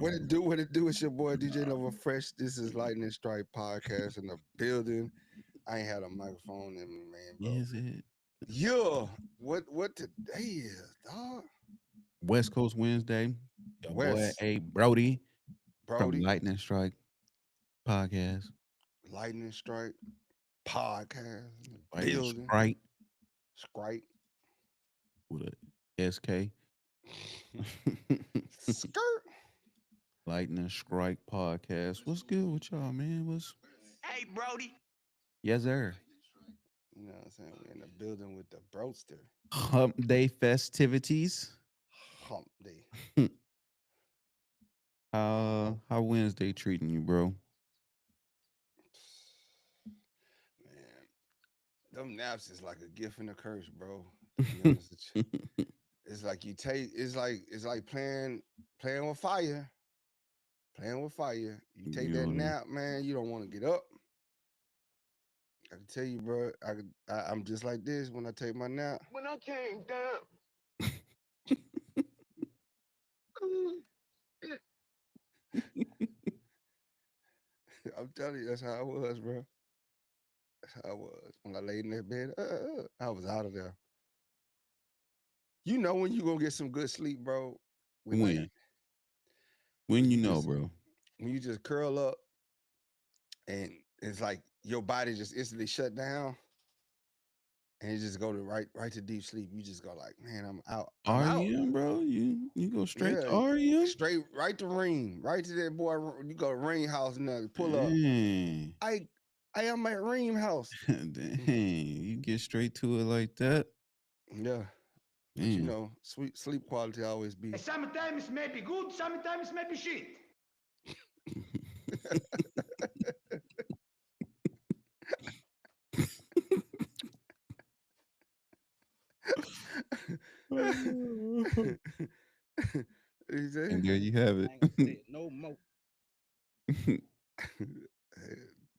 What it do? What it do? It's your boy DJ Nova Fresh. This is Lightning Strike Podcast in the building. I ain't had a microphone in me, man, bro. Is it Yeah. What today is, dog? West Coast Wednesday? Your boy West A Brody from Brody, Lightning Strike Podcast. Lightning Strike Podcast in the Lightning building. Strike Strike. with a SK. Skirt. Lightning Strike Podcast. What's good with y'all, man? What's Hey, Brody. yes, sir. You know what I'm saying? We're in the building with the broadster. Hump Day festivities. Hump day. How Wednesday treating you, bro? Man, them naps is like a gift and a curse, bro. To be honest with you. It's like you take it's like playing with fire. Playing with fire. You take that Beauty. nap, man, you don't want to get up. I can tell you, bro, I'm just like this when I take my nap. When I came down, I'm telling you, that's how I was, bro. That's how I was. When I laid in that bed, I was out of there. You know when you gonna get some good sleep, bro. When like when? when When you you know, just bro? when you just curl up and it's like your body just instantly shut down and you just go to right to deep sleep. You just go like, man, I'm out. I'm out. REM, bro. You go straight Yeah, to REM? straight right to Ream, right to that boy. You go to Ream house now. Pull up. Dang. I I am at Ream house. Dang. You get straight to it like that? Yeah, but you Man. know, sweet sleep quality always be. sometimes maybe good, sometimes maybe shit. And You say? there you have it. I ain't gonna say it no more.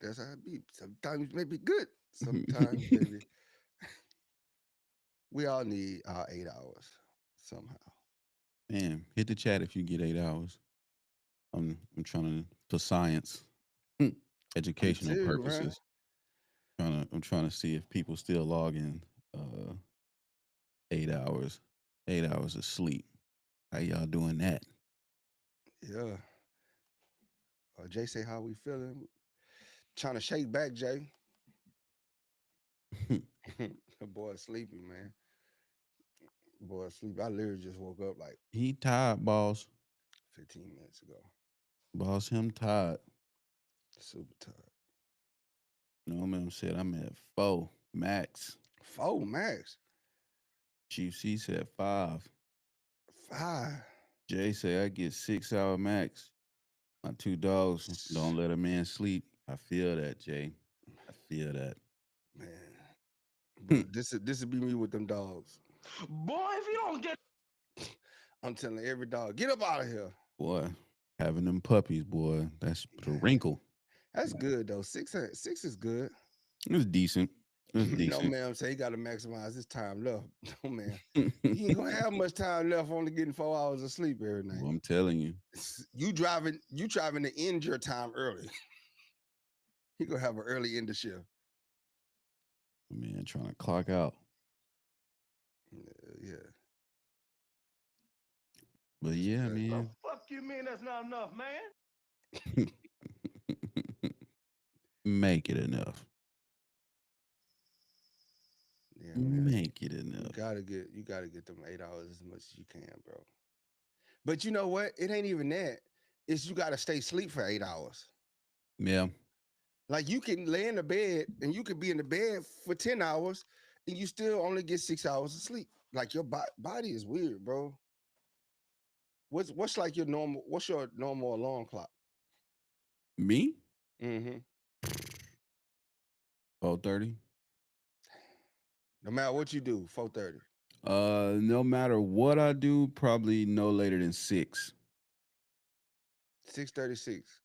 That's how it be. Sometimes maybe good. Sometimes maybe we all need our 8 hours somehow. Man, hit the chat if you get 8 hours. I'm trying to for science, Me educational too, man. purposes. I'm trying to see if people still log in. Uh, 8 hours, 8 hours of sleep. How y'all doing that? Yeah. Jay say how we feeling. Trying to shake back, Jay. The boy sleepy, man. Boy sleepy. I literally just woke up like He tired, boss. 15 minutes ago. Boss, him tired. Super tired. No man said I'm at 4 max. 4 max. Chief C said 5. 5. Jay say I get 6 hour max. My two dogs don't let a man sleep. I feel that, Jay. I feel that. Man. But this would be me with them dogs. Boy, if you don't get I'm telling every dog, get up out of here. Boy, having them puppies, boy, that's the wrinkle. That's good though. Six is good. It's decent. It's No decent. man, say he gotta maximize his time left. No man. He ain't gonna have much time left only getting 4 hours of sleep every night. Well, I'm telling you, You driving to end your time early. He gonna have an early end of shift. man, trying to clock out. Yeah. But That's yeah, what's up. the man. fuck you mean that's not enough, man? Make it enough. Yeah, man. Make it You enough. gotta get you gotta get them 8 hours as much as you can, bro. But you know what? It ain't even that. It's you gotta stay asleep for 8 hours. Yeah. Like you can lay in the bed and you could be in the bed for 10 hours and you still only get 6 hours of sleep. Like your body is weird, bro. What's like your normal? What's your normal alarm clock? Me? Mm-hmm. 4:30. No matter what you do, 4:30. No matter what I do, probably no later than 6. 6:36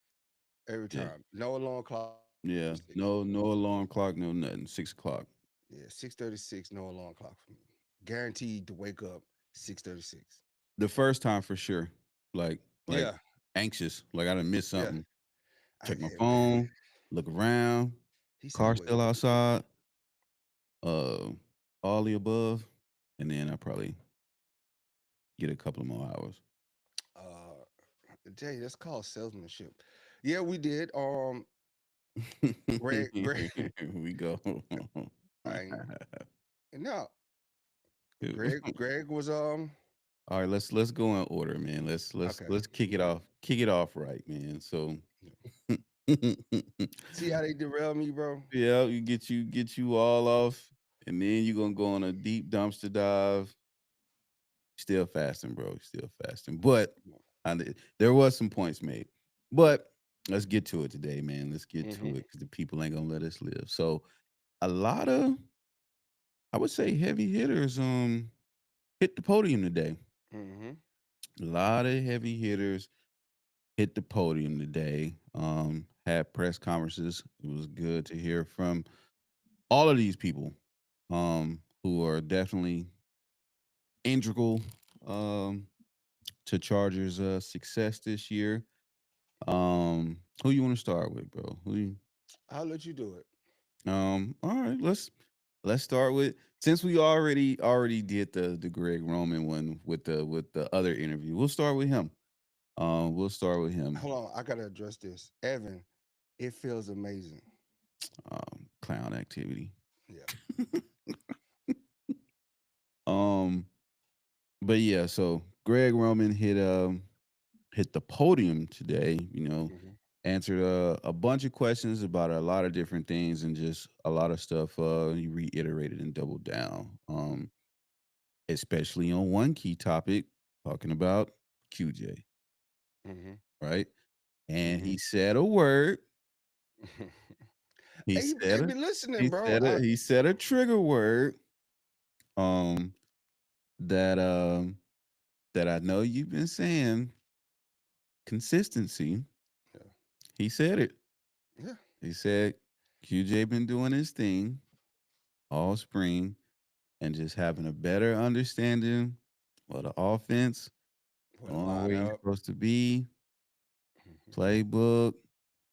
every Yeah. time. No alarm clock. Yeah. 6:36. No alarm clock, no nothing. 6 o'clock. Yeah, 6:36. No alarm clock for me. Guaranteed to wake up 6:36. The first time for sure. Like Yeah, anxious, like I done missed Yeah. something. I Check my get man. phone, look around, He said, car wait, still what? outside, uh, all the above, and then I probably get a couple of more hours. Uh Jay, that's called salesmanship. Yeah, we did. Greg Here we go. I ain't no Greg was All right, let's go in order, man. okay. Let's kick it off. Kick it off right, man. So See how they derail me, bro? yeah, get you all off, and then you're gonna go on a deep dumpster dive. Still fasting, bro. Still fasting. But there was some points made. But let's get to it today, man. Let's get to Mm-hmm. it because the people ain't gonna let us live. So a lot of, I would say, heavy hitters hit the podium today. Mm-hmm. A lot of heavy hitters hit the podium today. Had press conferences. It was good to hear from all of these people who are definitely integral um, to Chargers' success this year. Who you want to start with, bro? I'll let you do it. All right, let's start with, since we already did the Greg Roman one with the other interview. We'll start with him. We'll start with him. Hold on, I gotta address this. Evan, it feels amazing. Clown activity. Yeah. Um, but yeah, so Greg Roman hit the podium today. Mm-hmm. Answered a bunch of questions about a lot of different things and just a lot of stuff. He reiterated and doubled down. Especially on one key topic, talking about QJ, Mm-hmm. right? And Mm-hmm. he said a word. He Hey, said they a been listening, bro. I, he said a trigger word. Um, that that I know you've been saying, consistency. yeah. He said it. Yeah. He said QJ been doing his thing all spring and just having a better understanding of the offense, Put a knowing line where he's up. supposed to be, Mhm. playbook,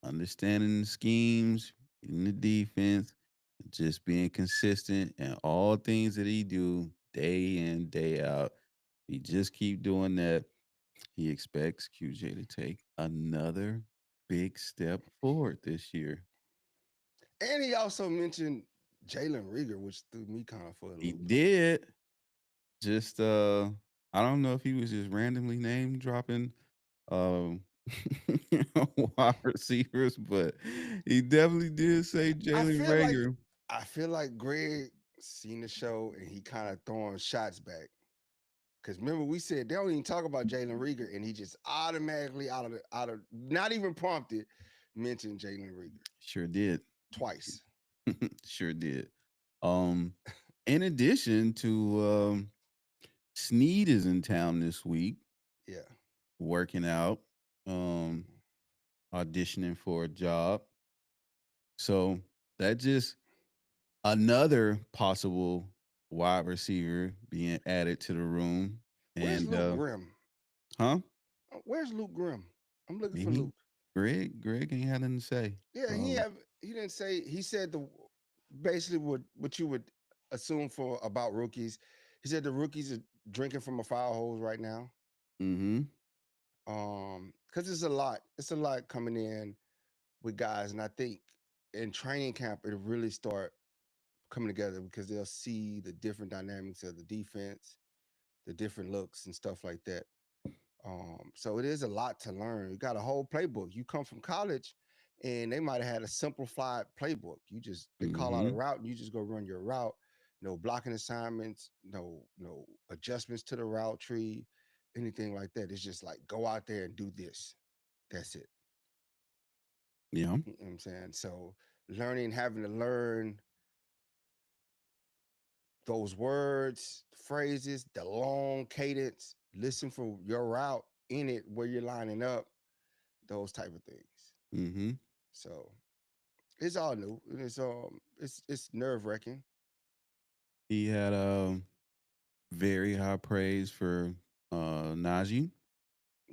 understanding the schemes, in the defense, just being consistent and all things that he do day in, day out. He just keep doing that. He expects QJ to take another big step forward this year. And he also mentioned Jalen Rieger, which threw me kind of for a He loop. did. Just I don't know if he was just randomly name dropping um wide receivers, but he definitely did say I Jalen feel like Rager. I feel like Greg seen the show and he kind of throwing shots back. Cause remember we said they don't even talk about Jalen Rieger, and he just automatically out of not even prompted mentioned Jalen Rieger Sure did. twice. Sure did. Um in addition to Sneed is in town this week Yeah. working out, um auditioning for a job. So that just another possible wide receiver being added to the room. Where's And Luke Grimm? huh? Where's Luke Grimm? I'm looking for Maybe Luke. Greg ain't had nothing to say. Yeah, Um, he didn't say he said the basically what you would assume for about rookies. He said the rookies are drinking from a fire hose right now. mm-hmm. Because it's a lot coming in with guys, and I think in training camp it'll really start coming together because they'll see the different dynamics of the defense, the different looks and stuff like that. So it is a lot to learn. You got a whole playbook. You come from college and they might have had a simplified playbook. You just they call out a Mm-hmm. route and you just go run your route. No blocking assignments, no adjustments to the route tree, anything like that. It's just like go out there and do this. That's it. Yeah. You know what I'm saying? So learning, having to learn those words, phrases, the long cadence, listen for your route in it where you're lining up, those type of things. Mm-hmm. So it's all new. And it's nerve wracking. He had very high praise for Najee.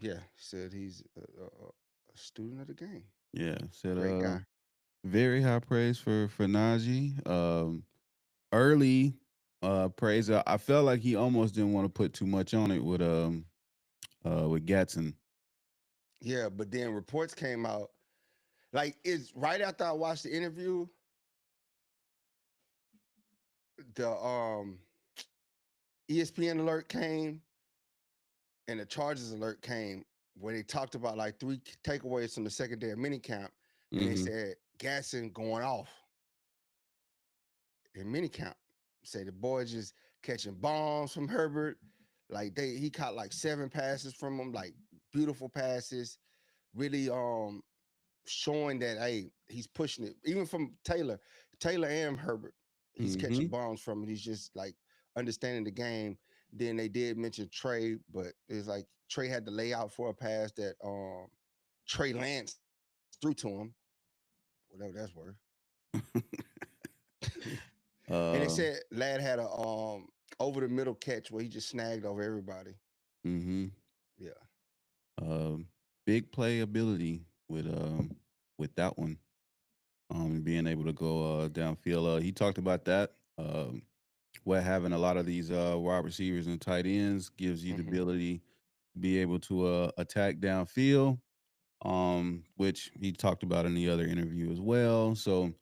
Yeah, said he's a student of the game. Yeah, said Great guy. very high praise for Najee. Early praise. I felt like he almost didn't want to put too much on it with Gatson. Yeah, but then reports came out. Like it's right after I watched the interview, the ESPN alert came and the Chargers alert came where they talked about like three takeaways from the second day of minicamp, and they Hmm. said Gasson going off in minicamp. Say the boy just catching bombs from Herbert. Like he caught like 7 passes from him, like beautiful passes. Really showing that hey, he's pushing it. Even from Taylor and Herbert. He's catching Hmm. bombs from it. He's just like understanding the game. Then they did mention Trey, but it's like Trey had to lay out for a pass that Trey Lance threw to him, whatever that's worth. And they uh, said Lad had a over the middle catch where he just snagged over everybody. hmm Yeah. um, Big playability with that one. And being able to go downfield. He talked about that. Where having a lot of these wide receivers and tight ends gives you the Hmm. ability to be able to attack downfield, which he talked about in the other interview as well. So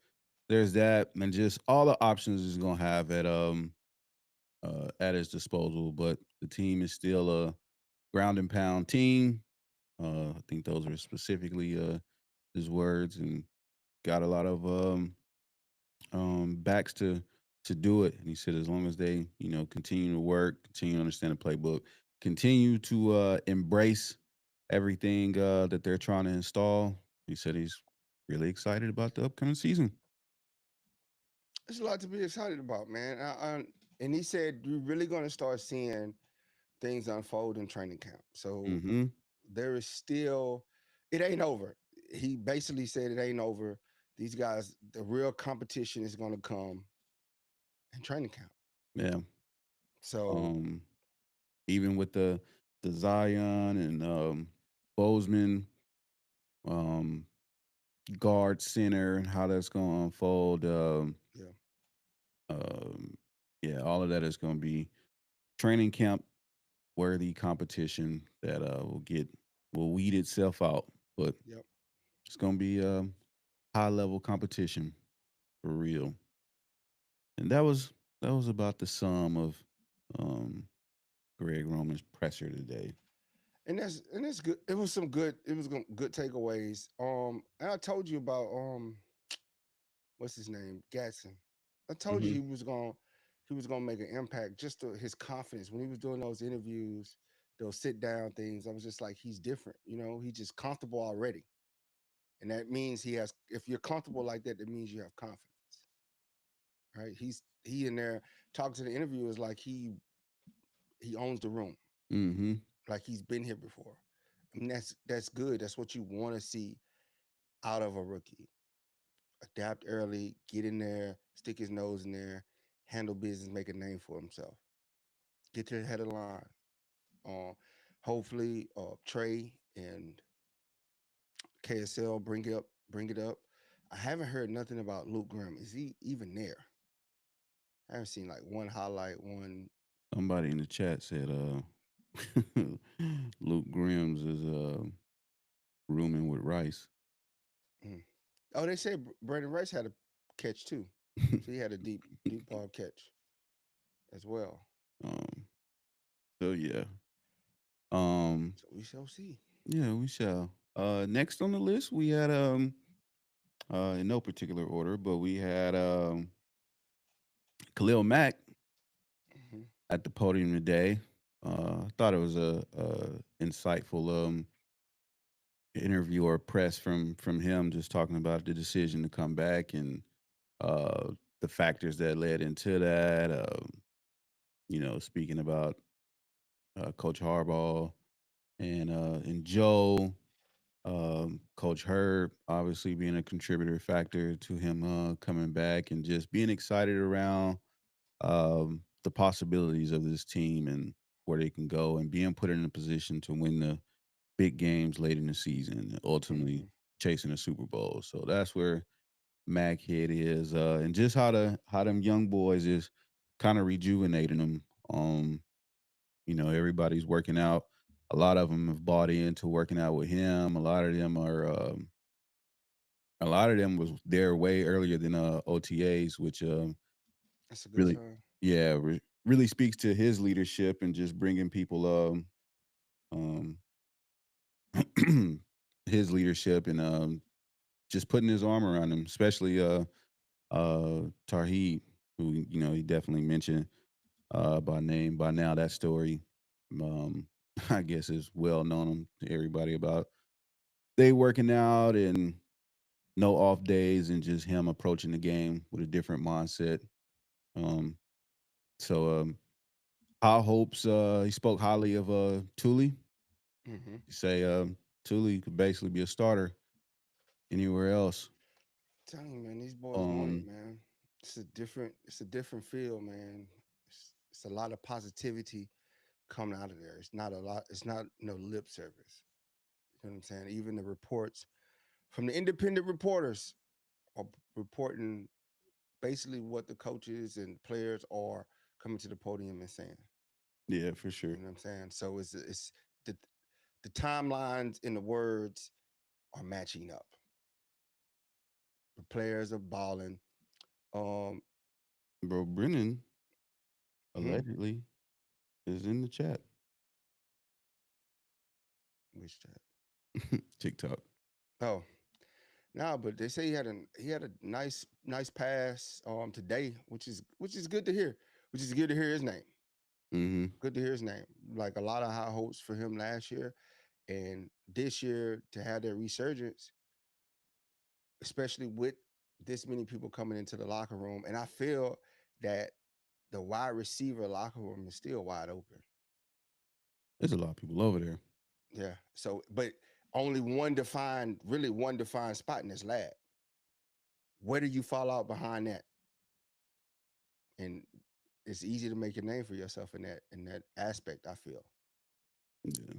there's that, and just all the options he's gonna have at his disposal. But the team is still a ground and pound team. I think those are specifically his words, and got a lot of backs to do it. And he said as long as they, continue to work, continue to understand the playbook, continue to embrace everything that they're trying to install. He said he's really excited about the upcoming season. There's a lot to be excited about, man. And he said you're really going to start seeing things unfold in training camp. So Mm-hmm. there is still, it ain't over. He basically said it ain't over. These guys, the real competition is going to come in training camp. Yeah. So Um, Even with the Zion and Bozeman um guard center and how that's gonna unfold. yeah, Um yeah, all of that is gonna be training camp worthy competition that will weed itself out. But yep. it's gonna be high level competition for real. And that was about the sum of um Greg Roman's presser today. And that's good. It was some good. It was good takeaways. And I told you about what's his name, Gatson. I told you Hmm. he was gonna make an impact. Just his confidence when he was doing those interviews, those sit down things. I was just like, he's different. He's just comfortable already, and that means he has. If you're comfortable like that, that means you have confidence, right? He in there talking to the interviewers like he owns the room, Hmm. like he's been here before. I mean, that's good. That's what you want to see out of a rookie. Adapt early, get in there, stick his nose in there, handle business, make a name for himself. Get to the head of the line. Hopefully, Trey and KSL bring it up. I haven't heard nothing about Luke Grimm. Is he even there? I haven't seen like one highlight, one. Somebody in the chat said Luke Grims is rooming with Rice. Mm. Oh, they said Brandon Rice had a catch too, so he had a deep ball catch as well. um so yeah. Um So we shall see. yeah, we shall. Next on the list we had in no particular order, but we had Khalil Mack Hmm. at the podium today. I thought it was a insightful interview or press from him, just talking about the decision to come back and uh, the factors that led into that. Speaking about Coach Harbaugh and Joe, Coach Herb, obviously being a contributor factor to him coming back, and just being excited around the possibilities of this team and where they can go, and being put in a position to win big games late in the season, and ultimately Hmm. chasing a Super Bowl. So that's where Mac Head is, and just how them young boys is kind of rejuvenating them. Everybody's working out. A lot of them have bought into working out with him. A lot of them was there way earlier than OTAs, which That's a good really, sign. yeah, really speaks to his leadership and just bringing people um his leadership and just putting his arm around him, especially Tarheed, who he definitely mentioned by name by now. That story, um, I guess, is well known to everybody about they working out and no off days and just him approaching the game with a different mindset. Um, so High hopes. He spoke highly of Thule. Hmm. He say Thule could basically be a starter anywhere else. Telling you, man, these boys want it, Um, man. It's a different feel, man. It's a lot of positivity coming out of there. It's not a lot. It's not no lip service. You know what I'm saying? Even the reports from the independent reporters are reporting basically what the coaches and players are coming to the podium and saying. yeah, for You sure. know what I'm saying? So it's the timelines and the words are matching up. The players are balling. Um, Bro, Brennan hmm, allegedly is in the chat. which chat? TikTok. Oh, no, but they say he had a nice pass today, which is good to hear. Which is good to hear his name. Mm-hmm. Good to hear his name. Like a lot of high hopes for him last year, and this year to have that resurgence, especially with this many people coming into the locker room. And I feel that the wide receiver locker room is still wide open. There's a lot of people over there. Yeah. So, but only really one defined spot in this lab. Where do you fall out behind that? And it's easy to make a name for yourself in that aspect, I feel. Yeah.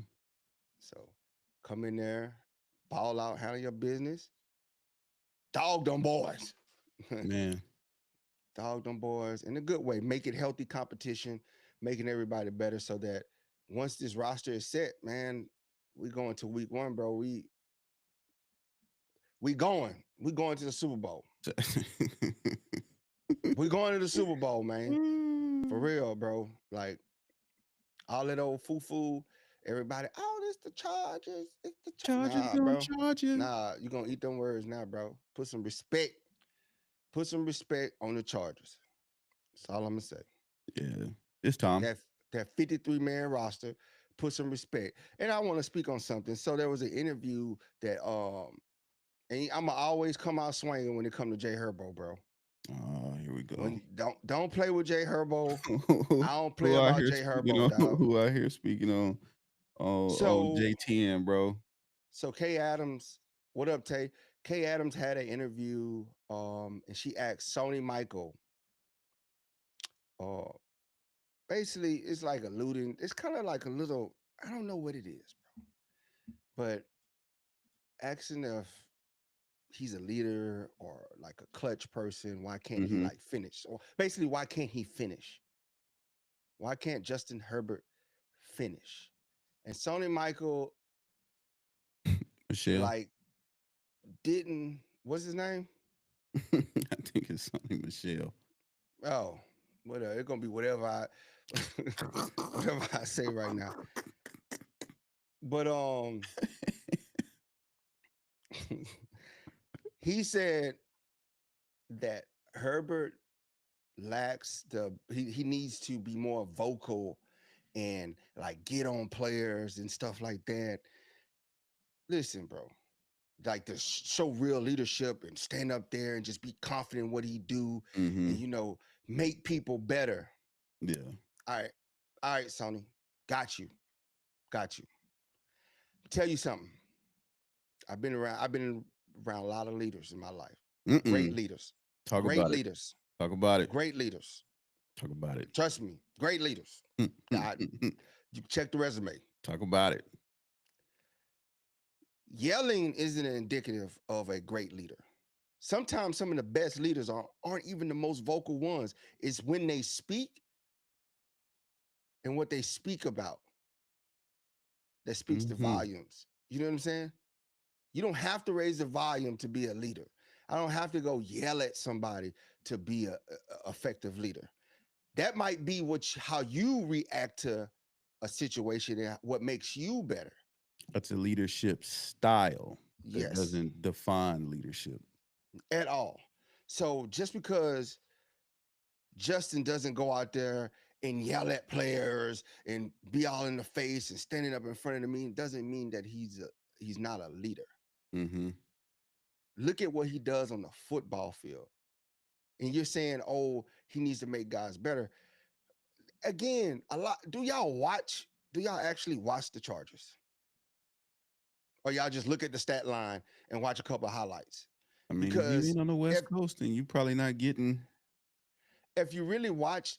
So come in there, ball out, handle your business, dog them boys. Man, Dog them boys in a good way. Make it healthy competition, making everybody better so that once this roster is set, man, we going to week one, bro. We going. We going to the Super Bowl. We going to the Super Bowl, man. For Mm. real, bro. Like all that old foo. Everybody, oh, this the Chargers. It's the Chargers Nah, gonna bro. charge you. Nah, you gonna eat them words now, bro. Put some respect. Put some respect on the Chargers. That's all I'm gonna say. Yeah, it's time. That that 53-man roster. Put some respect. And I want to speak on something. So there was an interview that and I'ma always come out swinging when it come to Jay Herbo, bro. Oh, here we go. When don't play with Jay Herbo. I don't play who out about here Jay speaking Herbo, on? dog. Who out here speaking on So JTN, bro? so Kay Adams, what up, Tay? Kay Adams had an interview, and she asked Sony Michael, uh, basically it's like alluding, it's kind of like a little, I don't know what it is, but asking if he's a leader or like a clutch person, why can't he Mm-hmm. like finish? Or basically, why can't he finish? Why can't Justin Herbert finish? And Sony Michael Michelle. like didn't, what's his name? I think it's something Michelle. Oh, whatever. It's gonna be whatever I whatever I say right now. But he said that Herbert lacks he needs to be more vocal and like get on players and stuff like that. Listen, bro, like to show real leadership and stand up there and just be confident in what he do Mm-hmm. and make people better. Yeah. All right, all right, Sony, got you. Tell you something. I've been around a lot of leaders in my life. Great Mm-mm. leaders, Talk great about it. leaders, Talk about it. great leaders. Talk about it. Trust me, great leaders. I, you check the resume. Talk about it. Yelling isn't indicative of a great leader. Sometimes some of the best leaders aren't even the most vocal ones. It's when they speak and what they speak about that speaks the Hmm. volumes. You know what I'm saying? You don't have to raise the volume to be a leader. I don't have to go yell at somebody to be a effective leader. That might be how you react to a situation and what makes you better. That's a leadership style that Yes, doesn't define leadership. at all. So just because Justin doesn't go out there and yell at players and be all in the face and standing up in front of the meeting doesn't mean that he's not a leader. Hmm. Look at what he does on the football field. And you're saying, oh, he needs to make guys better. Again, a lot. Do y'all actually watch the Chargers? Or y'all just look at the stat line and watch a couple of highlights? I mean, if you Because ain't on the if West Coast, then you probably not getting. if you really watch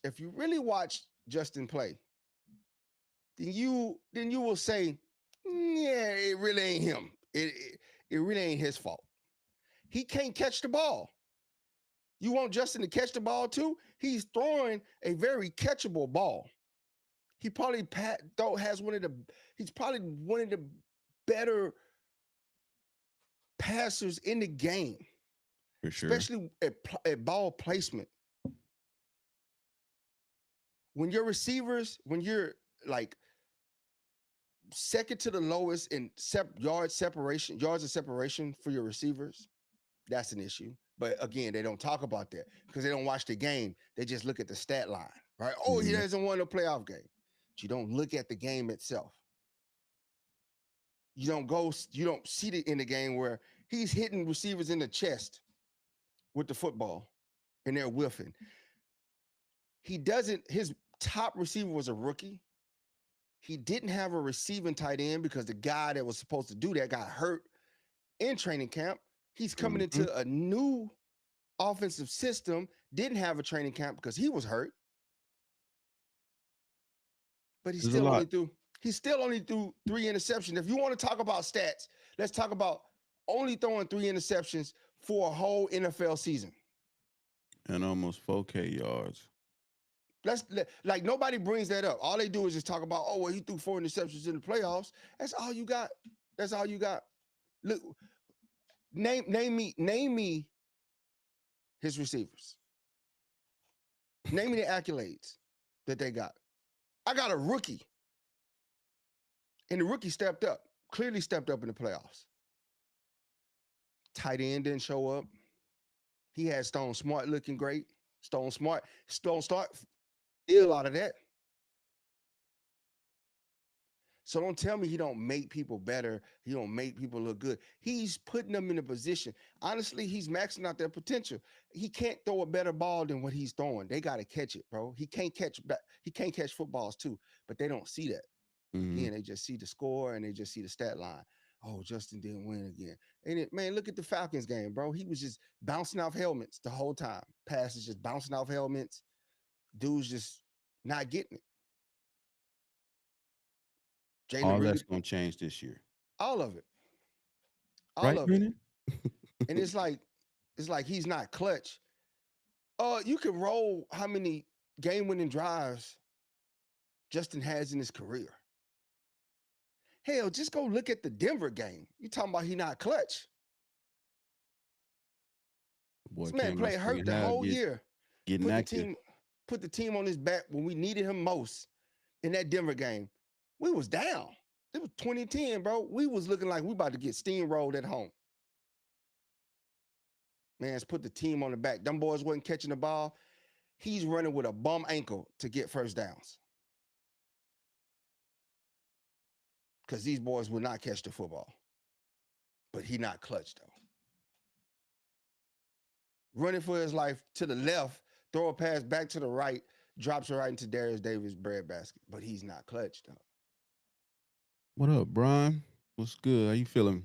Justin play, then you will say, yeah, it really ain't him. It really ain't his fault. He can't catch the ball. You want Justin to catch the ball too? He's throwing a very catchable ball. He probably has one of the. He's probably one of the better passers in the game, For sure. especially at ball placement. When your receivers, when you're like second to the lowest in yards of separation for your receivers, that's an issue. But again, they don't talk about that because they don't watch the game. They just look at the stat line, right? Oh, he Hmm. hasn't won a playoff game. But you don't look at the game itself. You don't see it in the game where he's hitting receivers in the chest with the football and they're whiffing. He doesn't, his top receiver was a rookie. He didn't have a receiving tight end because the guy that was supposed to do that got hurt in training camp. He's coming Hmm. into a new offensive system, didn't have a training camp because he was hurt, but There's a lot. he still only threw 3 interceptions. If you want to talk about stats, let's talk about only throwing 3 interceptions for a whole NFL season. And almost 4K yards. Like nobody brings that up. All they do is just talk about, oh well, he threw 4 interceptions in the playoffs. That's all you got. That's all you got. Look, name me his receivers. Name me the accolades that they got. I got a rookie, and the rookie clearly stepped up in the playoffs. Tight end didn't show up. He had Stone Smart looking great. Stone Smart did a lot of that. So don't tell me he don't make people better. He don't make people look good. He's putting them in a position. Honestly, he's maxing out their potential. He can't throw a better ball than what he's throwing. They got to catch it, bro. He can't catch back. He can't catch footballs too, but they don't see that. Hmm. Again, they just see the score and they just see the stat line. Oh, Justin didn't win again. And man, look at the Falcons game, bro. He was just bouncing off helmets the whole time. Passes just bouncing off helmets. Dude's just not getting it. Jalen All really, that's gonna change this year, all of it, all right, of it. Brennan? And it's like he's not clutch. You can roll how many game-winning drives Justin has in his career. Hell, just go look at the Denver game. You talking about he not clutch? Boy This man came out played hurt second the half, whole year. getting Put the active. team, put the team on his back when we needed him most in that Denver game. We was down. It was 2010, bro. We was looking like we about to get steamrolled at home. Man's put the team on the back. Them boys wasn't catching the ball. He's running with a bum ankle to get first downs. Because these boys will not catch the football. But he not clutch though. Running for his life to the left, throw a pass back to the right, drops it right into Darius Davis' breadbasket. But he's not clutch though. What up, Brian? What's good? How you feeling?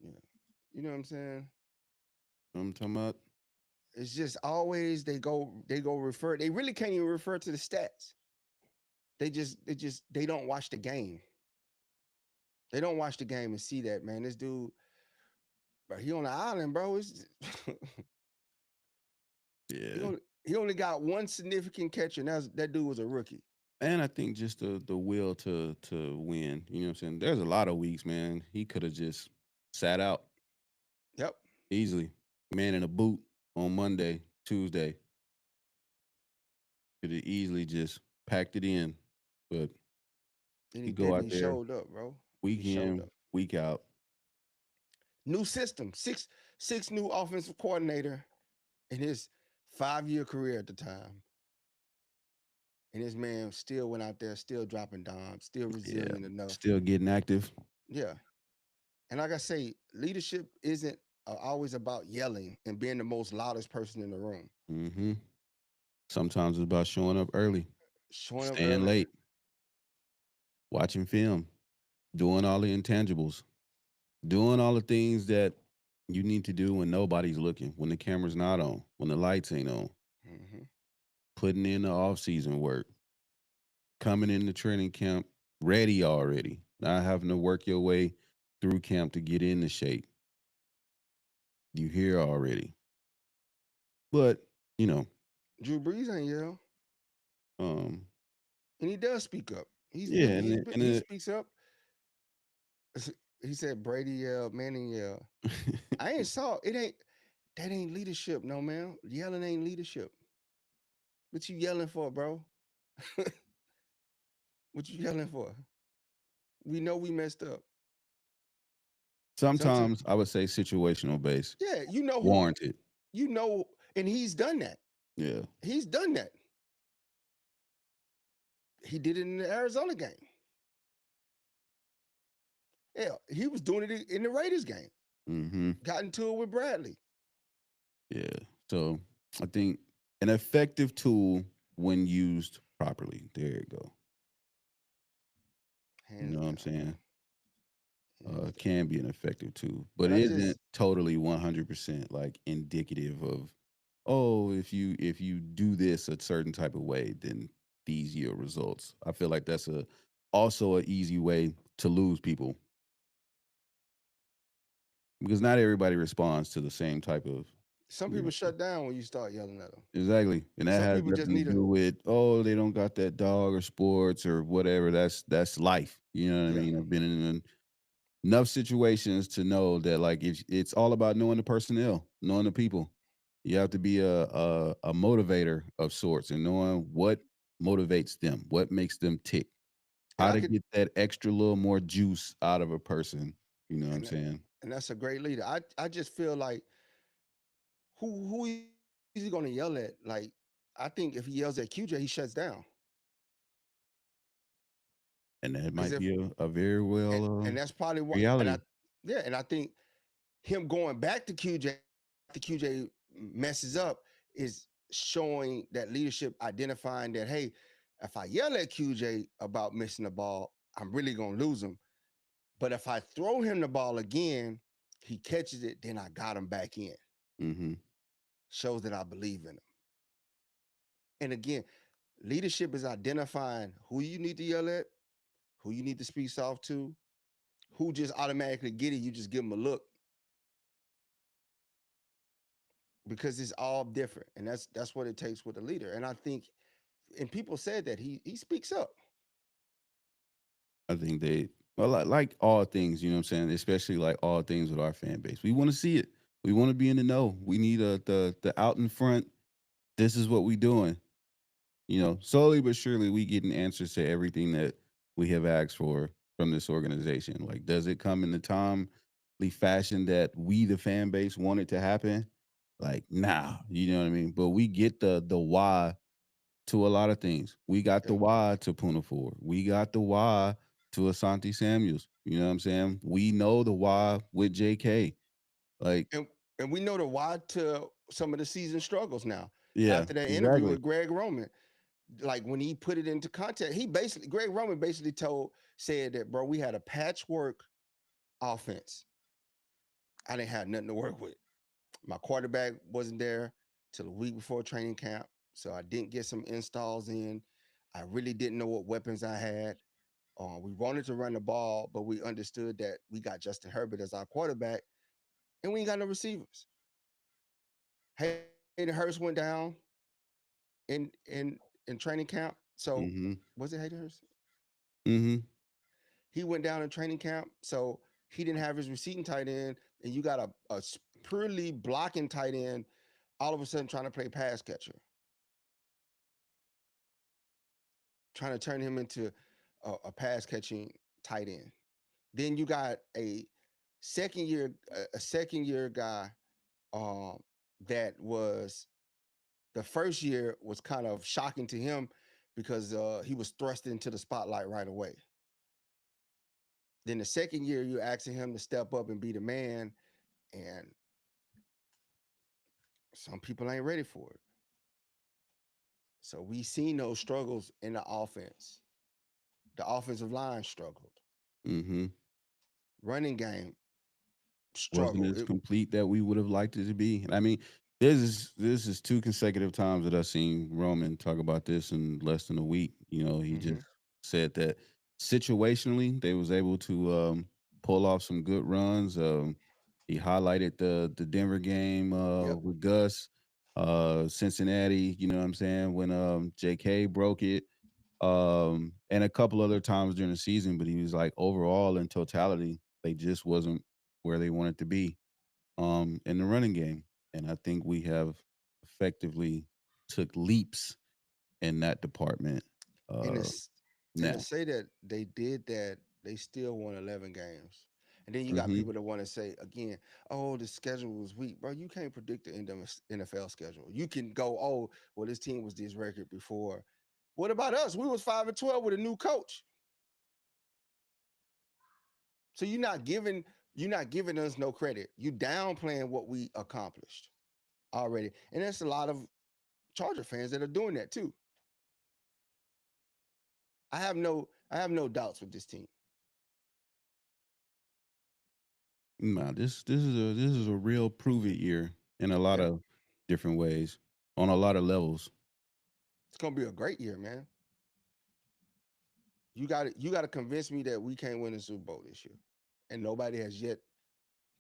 Yeah. You know what I'm saying? I'm talking about. It's just always they go refer. They really can't even refer to the stats. They don't watch the game. They don't watch the game and see that, man. This dude, bro, he on the island, bro. It's he Yeah. only he only got one significant catch, and that dude was a rookie. And I think just the will to win. You know what I'm saying? There's a lot of weeks, man. He could have just sat out Yep. easily. Man in a boot on Monday, Tuesday. Could have easily just packed it in. But And he he go didn't. out He there showed up, bro. He week showed in, up. week out. New system, six new offensive coordinator in his 5-year career at the time. And this man still went out there, still dropping dimes, still Yeah. resilient enough. Still getting active. Yeah. And like I say, leadership isn't always about yelling and being the most loudest person in the room. Hmm. Sometimes it's about showing up early, Showing up staying early. late, watching film, doing all the intangibles, doing all the things that you need to do when nobody's looking, when the camera's not on, when the lights ain't on, Hmm. putting in the off season work, coming into training camp ready already, not having to work your way through camp to get into shape. You here already. But, you know, Drew Brees ain't yell, um, and he does speak up. yeah, He speaks up. He said Brady yell, Manning yell. I ain't saw it. Ain't that ain't leadership, no man. Yelling ain't leadership. What you yelling for, bro? What you yelling for? We know we messed up. Sometimes, sometimes I would say situational base, yeah, you know who warranted. you know, and he's done that. Yeah. He's done that. He did it in the Arizona game. Yeah, he was doing it in the Raiders game. Hmm. Got into it with Bradley. Yeah. So I think an effective tool when used properly. There you go. You Hands know what I'm down, bro. saying? Hands down. Can be an effective tool, but But I it just isn't totally 100% like indicative of, oh, if you do this a certain type of way, then these yield results. I feel like that's a also an easy way to lose people because not everybody responds to the same type of some you people know. shut down when you start yelling at them. Exactly. And that Some has people just nothing to need a do with, oh, they don't got that dog or sports or whatever. That's life. You know what I yeah. mean? I've been in enough situations to know that like if it's all about knowing the personnel, knowing the people. You have to be a motivator of sorts and knowing what motivates them, what makes them tick, And how I to could get that extra little more juice out of a person. You know what I'm and saying? and that's a great leader. I just feel like who is he gonna yell at? Like, I think if he yells at QJ, he shuts down. And that Because might if be a very well and that's probably what and I reality. yeah, and I think him going back to QJ after QJ messes up is showing that leadership, identifying that, hey, if I yell at QJ about missing the ball, I'm really gonna lose him. But if I throw him the ball again, he catches it, then I got him back in. Hmm. Shows that I believe in him. And again, leadership is identifying who you need to yell at, who you need to speak soft to, who just automatically get it. You just give them a look because it's all different, and that's what it takes with a leader. And I think, and people said that he speaks up. I think they well like all things, you know what I'm saying, especially like all things with our fan base. We want to see it. We want to be in the know. We need the out in front. This is what we doing. You know, slowly but surely we getting answers to everything that we have asked for from this organization. Like, does it come in the timely fashion that we the fan base want it to happen? Like, nah, you know what I mean? But we get the why to a lot of things. We got the Yeah. why to Puna Ford. We got the why to Asante Samuels. You know what I'm saying? We know the why with JK. Like, And we know the why to some of the season struggles now. yeah, After that interview exactly. with Greg Roman, like when he put it into context, Greg Roman basically said that, bro, we had a patchwork offense. I didn't have nothing to work with. My quarterback wasn't there till a week before training camp, so I didn't get some installs in. I really didn't know what weapons I had. We wanted to run the ball, but we understood that we got Justin Herbert as our quarterback, and we ain't got no receivers. Hayden Hurst went down in in in training camp. So Mm-hmm. was it Hayden Hurst? Mm-hmm. He went down in training camp, so he didn't have his receiving tight end, and you got a purely blocking tight end all of a sudden trying to play pass catcher, trying to turn him into a pass catching tight end. Then you got a second year guy um, that was the first year was kind of shocking to him because he was thrust into the spotlight right away. Then the second year, you're asking him to step up and be the man, and some people ain't ready for it. So we seen those struggles in the offense. The offensive line struggled. Mm-hmm. Running game Wasn't struggled. as complete that we would have liked it to be. And I mean, this is two consecutive times that I've seen Roman talk about this in less than a week. He Mhm. just said that situationally they was able to pull off some good runs. He highlighted the Denver game Yep. with Gus, Cincinnati. You know what I'm saying, when J.K. broke it, and a couple other times during the season. But he was like, overall in totality, they just wasn't where they wanted to be in the running game. And I think we have effectively took leaps in that department And uh, it's and to now. say that they did that, they still won 11 games. And then you got Hmm. people that want to say again, "Oh, the schedule was weak, bro." You can't predict the NFL schedule. You can go, "Oh, well, this team was this record before." What about us? We was 5-12 with a new coach. So you're not giving us no credit. You downplaying what we accomplished already, and there's a lot of Charger fans that are doing that too. I have no doubts with this team. Nah, this is a real prove it year in a lot Yeah, of different ways, on a lot of levels. it's gonna be a great year, man. You got to convince me that we can't win the Super Bowl this year, and nobody has yet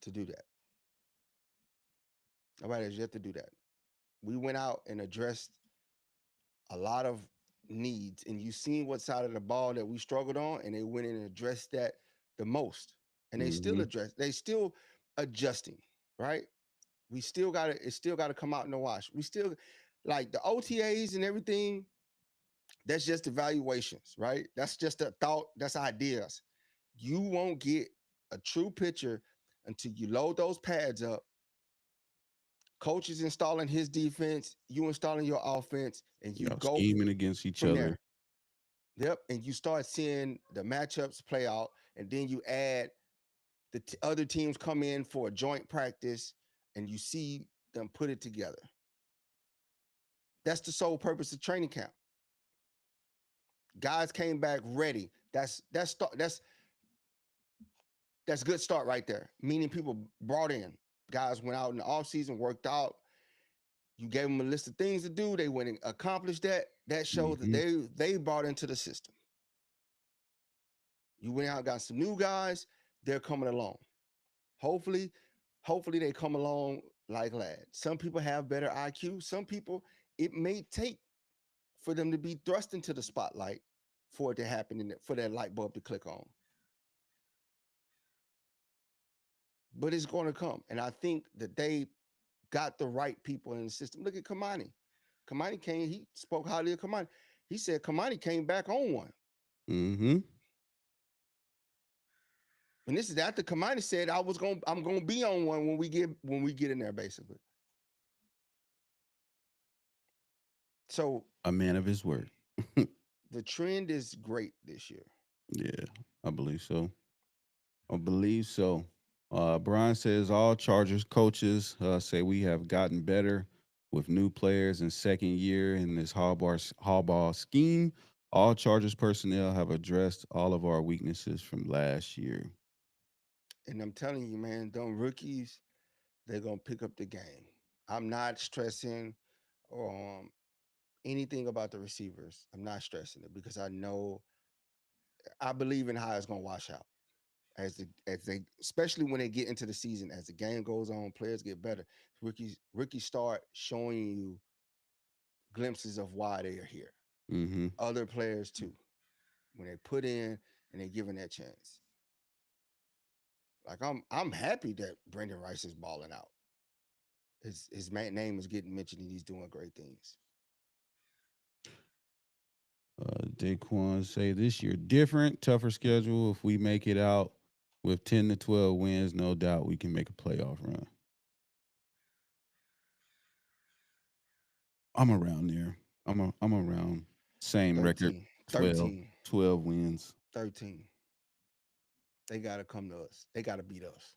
to do that. Nobody has yet to do that. We went out and addressed a lot of needs, and you seen what side of the ball that we struggled on, and they went in and addressed that the most, and Hmm. they still adjusting, right? We still got to, it still got to come out in the wash. We still like the OTAs and everything. That's just evaluations, right? That's just a thought. That's ideas. You won't get a true picture until you load those pads up. Coach is installing his defense, you installing your offense, and you Y'all go scheming against each from other. there. Yep. And you start seeing the matchups play out, and then you add other teams come in for a joint practice, and you see them put it together. That's the sole purpose of training camp. Guys came back ready. That's good start right there. Meaning people brought in. Guys went out in the offseason, worked out. You gave them a list of things to do. They went and accomplished that. That shows that Hmm. they brought into the system. You went out, got some new guys. They're coming along. Hopefully, hopefully they come along like lads. Some people have better IQ. Some people it may take for them to be thrust into the spotlight for it to happen and for that light bulb to click on. But it's going to come, and I think that they got the right people in the system. Look at Kamani. Kamani came. He spoke highly of Kamani. He said Kamani came back on one, Hmm. and this is after Kamani said I'm gonna be on one when we get in there, basically. So A man of his word. the trend is great this year. Yeah, I believe so. I believe so. Brian says all Chargers coaches say we have gotten better with new players in second year in this hardball scheme. All Chargers personnel have addressed all of our weaknesses from last year. And I'm telling you, man, them rookies, they're gonna pick up the game. I'm not stressing um anything about the receivers. I'm not stressing it because I know I believe in how it's gonna wash out as they especially when they get into the season as the game goes on, players get better. Rookies start showing you glimpses of why they are here. Mm-hmm. Other players too, when they put in and they're given that chance. Like I'm happy that Brendan Rice is balling out. His name is getting mentioned and he's doing great things. Daquan say this year different, tougher schedule. If we make it out with 10 to 12 wins, no doubt we can make a playoff run. I'm around there. I'm around same record, 13, 12, 13, 12 wins. 13. They gotta come to us. They gotta beat us.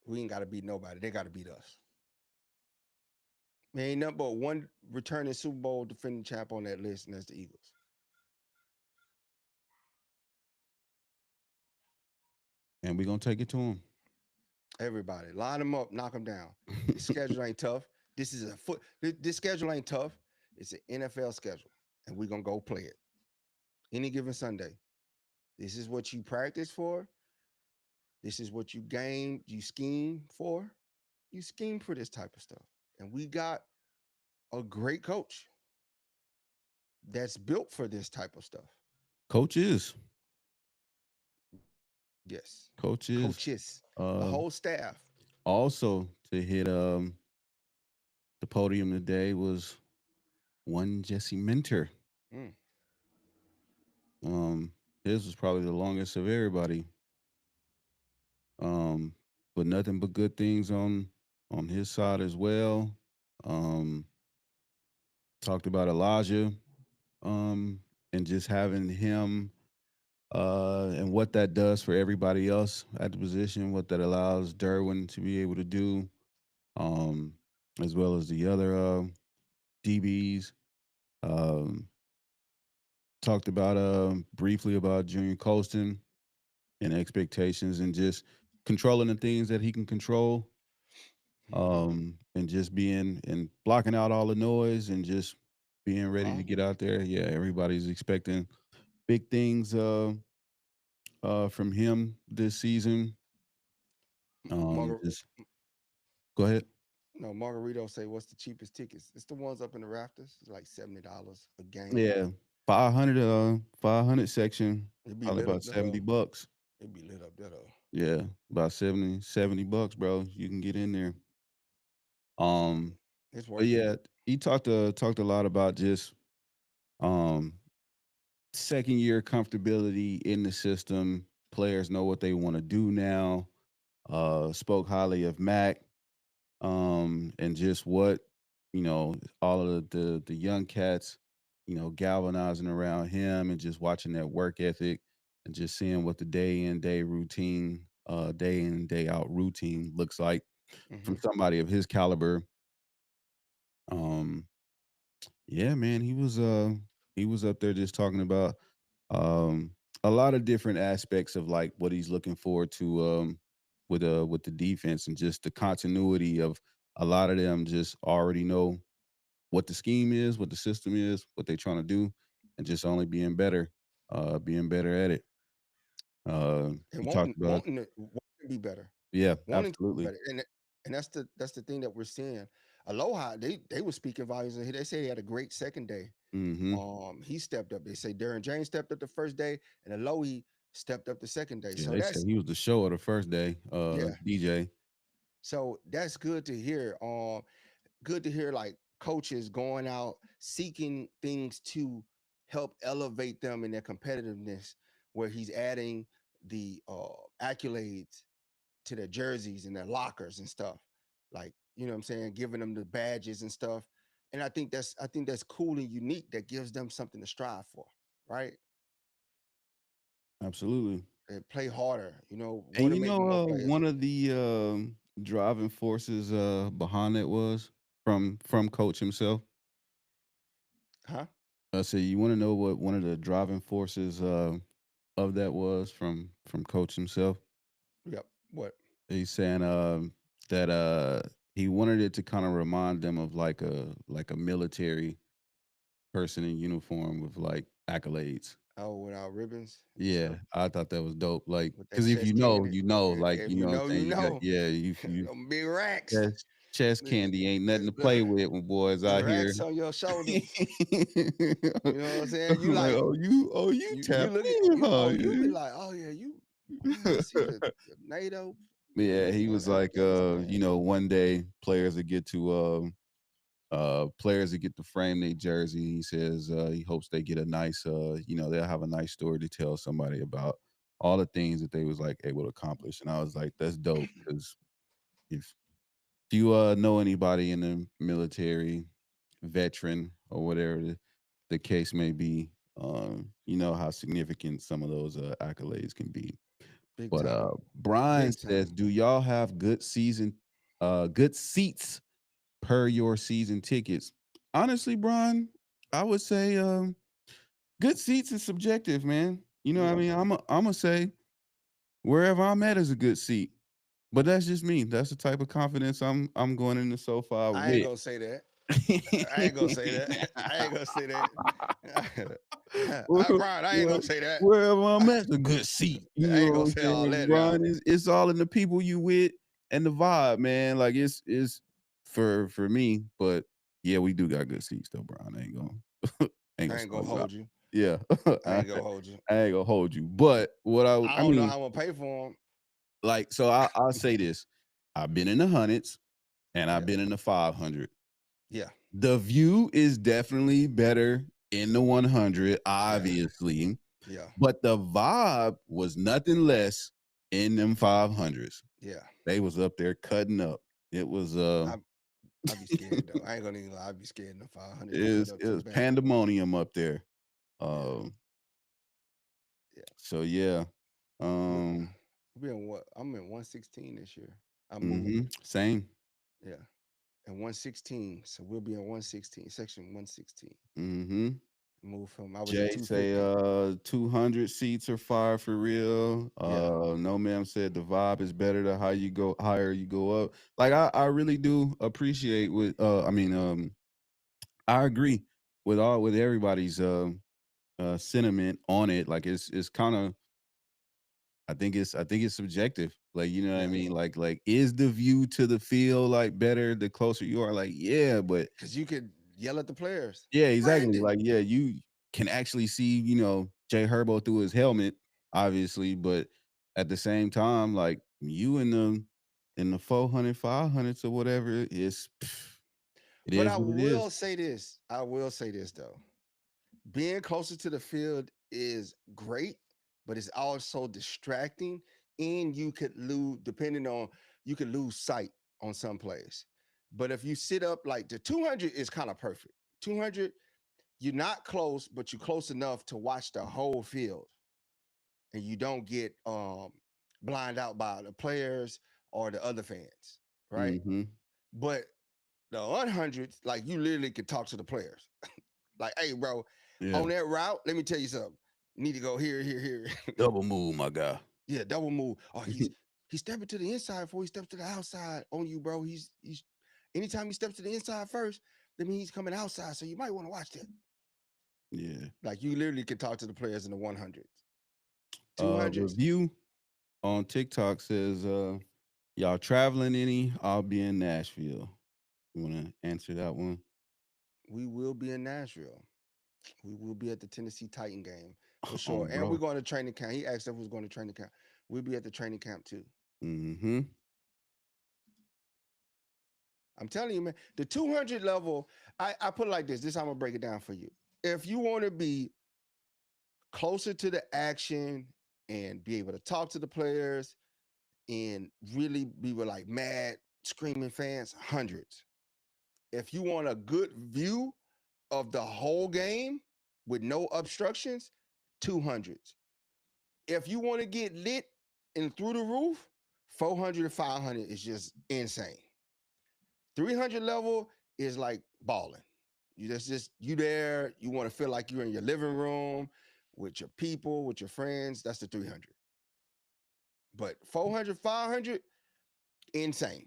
We ain't gotta beat nobody. They gotta beat us. Man, ain't nothing but one returning Super Bowl defending champ on that list, and that's the Eagles. And we're gonna take it to them. Everybody, line them up, knock them down. The schedule ain't tough. This is a foot. This schedule ain't tough. It's an NFL schedule, and we're gonna go play it any given Sunday. This is what you practice for. This is what you scheme for. You scheme for this type of stuff. And we got a great coach that's built for this type of stuff. Coaches. Yes. Coaches. Coaches. The whole staff. Also to hit the podium today was one Jesse Minter. Mm. His was probably the longest of everybody. But nothing but good things on his side as well. Um, talked about Elijah, and just having him, and what that does for everybody else at the position, what that allows Derwin to be able to do, um, as well as the other DBs. Um, talked about briefly about Junior Colston and expectations and just controlling the things that he can control, and just being and blocking out all the noise and just being ready to get out there. Yeah, everybody's expecting big things from him this season. Margar- Just go ahead. no, Margarito say, what's the cheapest tickets? It's the ones up in the rafters. It's like $70 a game. Yeah, 500 section, It'd be probably lit up about there. $70. It'd be lit up there though. Yeah, about $70, bro. You can get in there. Um, It's but worth it. yeah, he talked a lot about just um second year comfortability in the system. Players know what they want to do now. Spoke highly of Mac, and just what, all of the young cats, galvanizing around him and just watching that work ethic and just seeing what the day in and day out routine looks like from somebody of his caliber. Um, yeah, man, he was up there just talking about um a lot of different aspects of like what he's looking forward to with the defense and just the continuity of a lot of them just already know what the scheme is, what the system is, what they're trying to do, and just only being better at it. And He talked about wanting to be better. yeah, Wanting to be absolutely. better. And that's the thing that we're seeing. Aloha, they were speaking volumes. And they say he had a great second day. Hmm. He stepped up. They say Darren James stepped up the first day, and Alohi stepped up the second day. Yeah, So they said he was the show of the first day, yeah. DJ. So that's good to hear. Good to hear like coaches going out seeking things to help elevate them in their competitiveness, where he's adding the accolades to their jerseys and their lockers and stuff. Like, you know what I'm saying, giving them the badges and stuff. And I think that's cool and unique. That gives them something to strive for, right? Absolutely. And play harder, And want to make more plays. one of the driving forces behind it was from coach himself. Huh? I said, you want to know what one of the driving forces of that was from coach himself? Yep. What? He's saying that he wanted it to kind of remind them of like a military person in uniform with like accolades. Oh, without ribbons and Yeah, stuff I thought that was dope. Like, with that because if chest candy. you know, like, If you you know what I'm know, saying? you You got, know. yeah, you Them big racks. chest The, candy ain't nothing to play the, with when boys the out here. racks on your shoulders. I'm You know what I'm saying? You like, like you you tapped look at in, you. huh? Oh, you be like, oh yeah, you see the NATO. You know Yeah, what I'm he saying? was like, Afghanistan. you know, one day players that get to frame their jersey. He says he hopes they get a nice, you know, they'll have a nice story to tell somebody about all the things that they was like able to accomplish. And I was like, that's dope because if you know anybody in the military, veteran or whatever the case may be, you know how significant some of those accolades can be. Big But time. Brian Big time. says, do y'all have good seats per your season tickets? Honestly, Brian, I would say good seats is subjective, man. You know what I Yeah. mean? I'm gonna say wherever I'm at is a good seat. But that's just me. That's the type of confidence I'm going into so far I ain't with. gonna say that. I ain't gonna say that. I ain't gonna say that. Where- Brian, I ain't where- gonna say that. Wherever I'm at, a good seat. You I know ain't what gonna I'm say all saying, that now. Brian? It's all in the people you with and the vibe, man. Like it's for me, but yeah, we do got good seats though, Brian. I ain't gonna ain't gonna I ain't gonna start you out. hold you. Yeah, I ain't gonna hold you. I ain't gonna hold you. But what I I don't know mean, how I'm gonna pay for them. like, so I'll say this: I've been in the hundreds and I've Yeah. been in the 500. Yeah. The view is definitely better in the 100, Yeah. obviously, Yeah. but the vibe was nothing less in them 500s. Yeah. They was up there cutting up. It was I'd be scared though. I ain't gonna even lie. I'd be scared in the 500. They cut is up it too was bad. pandemonium up there. Yeah. Um, Yeah. so yeah. We Um, we in what? I'm in 116 this year. I moved. same. Yeah. And 116. So we'll be in 116, section 116. Mm-hmm. Move from I was in Jay say 250. 200 seats are fire for real. Yeah. No ma'am said the vibe is better the how you go higher you go up. Like I really do appreciate with I agree with everybody's sentiment on it. Like it's kind of I think it's subjective. Like, you know what I Yeah. mean? Like is the view to the field like better the closer you are? Like, yeah, but Because you could yell at the players. yeah, exactly. Brandon. Like, yeah, you can actually see, you know, Jay Herbo through his helmet, obviously, but at the same time, like you in the 400, 500s or whatever, it But is I what it will is. say this. I will say this though. Being closer to the field is great, but it's also distracting. And you could lose, depending on, you could lose sight on some plays. But if you sit up like the 200 is kind of perfect. 200, you're not close, but you're close enough to watch the whole field and you don't get blind out by the players or the other fans, right? Mm-hmm. But the 100s, like you literally can talk to the players. Like, hey, bro, Yeah. on that route, let me tell you something. You need to go here, here, here. Double move, my guy. Yeah, double move. Oh, he's stepping to the inside before he steps to the outside on you, bro. He's anytime he steps to the inside first, that means he's coming outside. So you might want to watch that. Yeah. Like you literally can talk to the players in the 100s. 200s. Review on TikTok says, y'all traveling any? I'll be in Nashville. You want to answer that one? We will be in Nashville. We will be at the Tennessee Titan game for sure. And we're Bro. going to training camp. He asked if we was going to training camp. We'll be at the training camp too. Mm-hmm. I'm telling you, man, the 200 level, I put it like this. This is how I'm going to break it down for you. If you want to be closer to the action and be able to talk to the players and really be with like mad screaming fans, hundreds. If you want a good view of the whole game with no obstructions, 200s. If you want to get lit and through the roof, 400 to 500 is just insane. 300 level is like balling. You just you there. You want to feel like you're in your living room with your people, with your friends. That's the 300. But 400, 500, insane,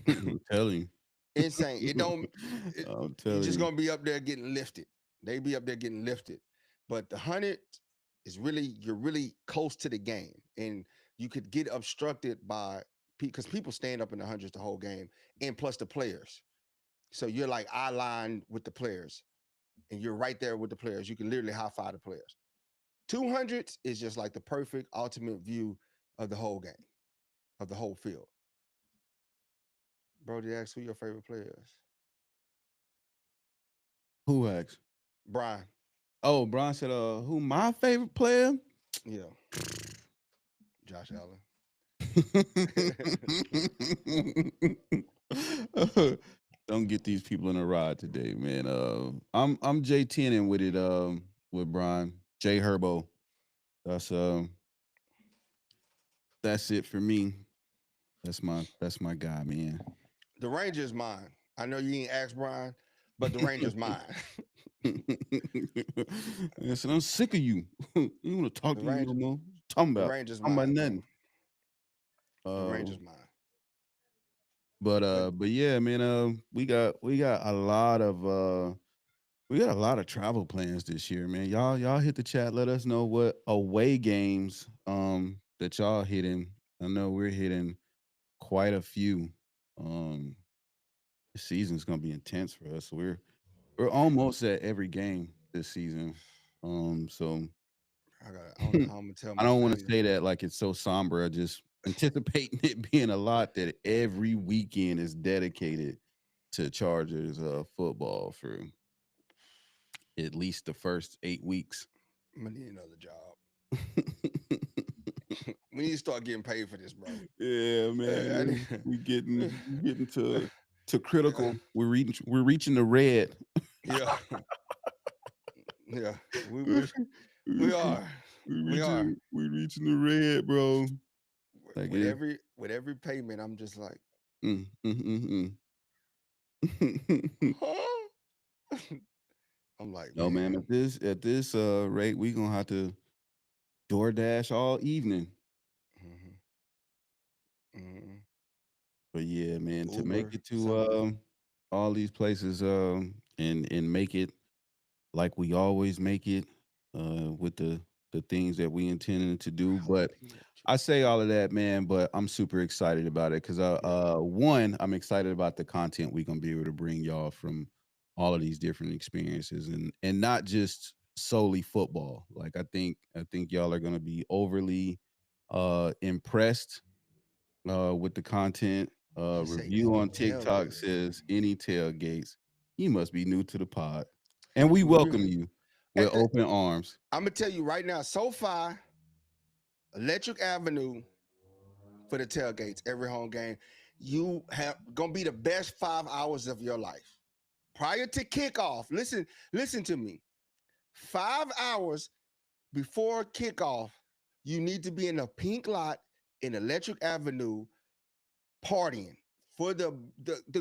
I'm telling insane. It you. don't. I'm You're telling just you. gonna be up there getting lifted. They be up there getting lifted. But the 100 you're really close to the game, and you could get obstructed by because people stand up in the hundreds the whole game, and plus the players. So you're like eye line with the players, and you're right there with the players. You can literally high five the players. 200s is just like the perfect ultimate view of the whole game, of the whole field. Brody asks who your favorite player is. Who asked? Brian. Oh, Brian said, who my favorite player? Yeah. Josh Allen. Don't get these people in a ride today, man. I'm J10 with it, with Brian. J Herbo. That's that's it for me. That's my guy, man. The Rangers mine. I know you ain't asked Brian, but the Rangers mine. Listen, I'm sick of you. You want to talk The to you no Rangers, more? Talking the about Rangers talking about mine, bro. nothing. The Uh, Rangers mine. but yeah, man. We got a lot of travel plans this year, man. Y'all hit the chat. Let us know what away games that y'all hitting. I know we're hitting quite a few. Um, the season's gonna be intense for us. We're almost at every game this season. So I don't know how I'm gonna tell I my don't want to family. say that like it's so somber. I just anticipating it being a lot that every weekend is dedicated to Chargers football for at least the first 8 weeks. I'm gonna need another job. We need to start getting paid for this, bro. Yeah, I man. need- We getting to critical. We're reaching the red. yeah, yeah. We we we we are. We are. reaching the red, bro. Like With it. every payment, I'm just like, Mm, mm, mm, mm. huh? I'm like, No, man. man. At this rate, we gonna have to DoorDash all evening. hmm hmm But yeah, man, to make Uber, it to something. all these places and make it like we always make it with the things that we intended to do. But Jalapeno I cheese. say all of that, man, but I'm super excited about it because Yeah. one, I'm excited about the content we're gonna be able to bring y'all from all of these different experiences and not just solely football. Like I think y'all are gonna be overly impressed with the content. He say Review any on TikTok tailgate. says any tailgates. You must be new to the pod. And we We welcome you with at the. open arms. I'm gonna tell you right now. So far, Electric Avenue for the tailgates every home game. You have gonna be the best 5 hours of your life. Prior to kickoff, listen to me. 5 hours before kickoff, you need to be in the pink lot in Electric Avenue partying for the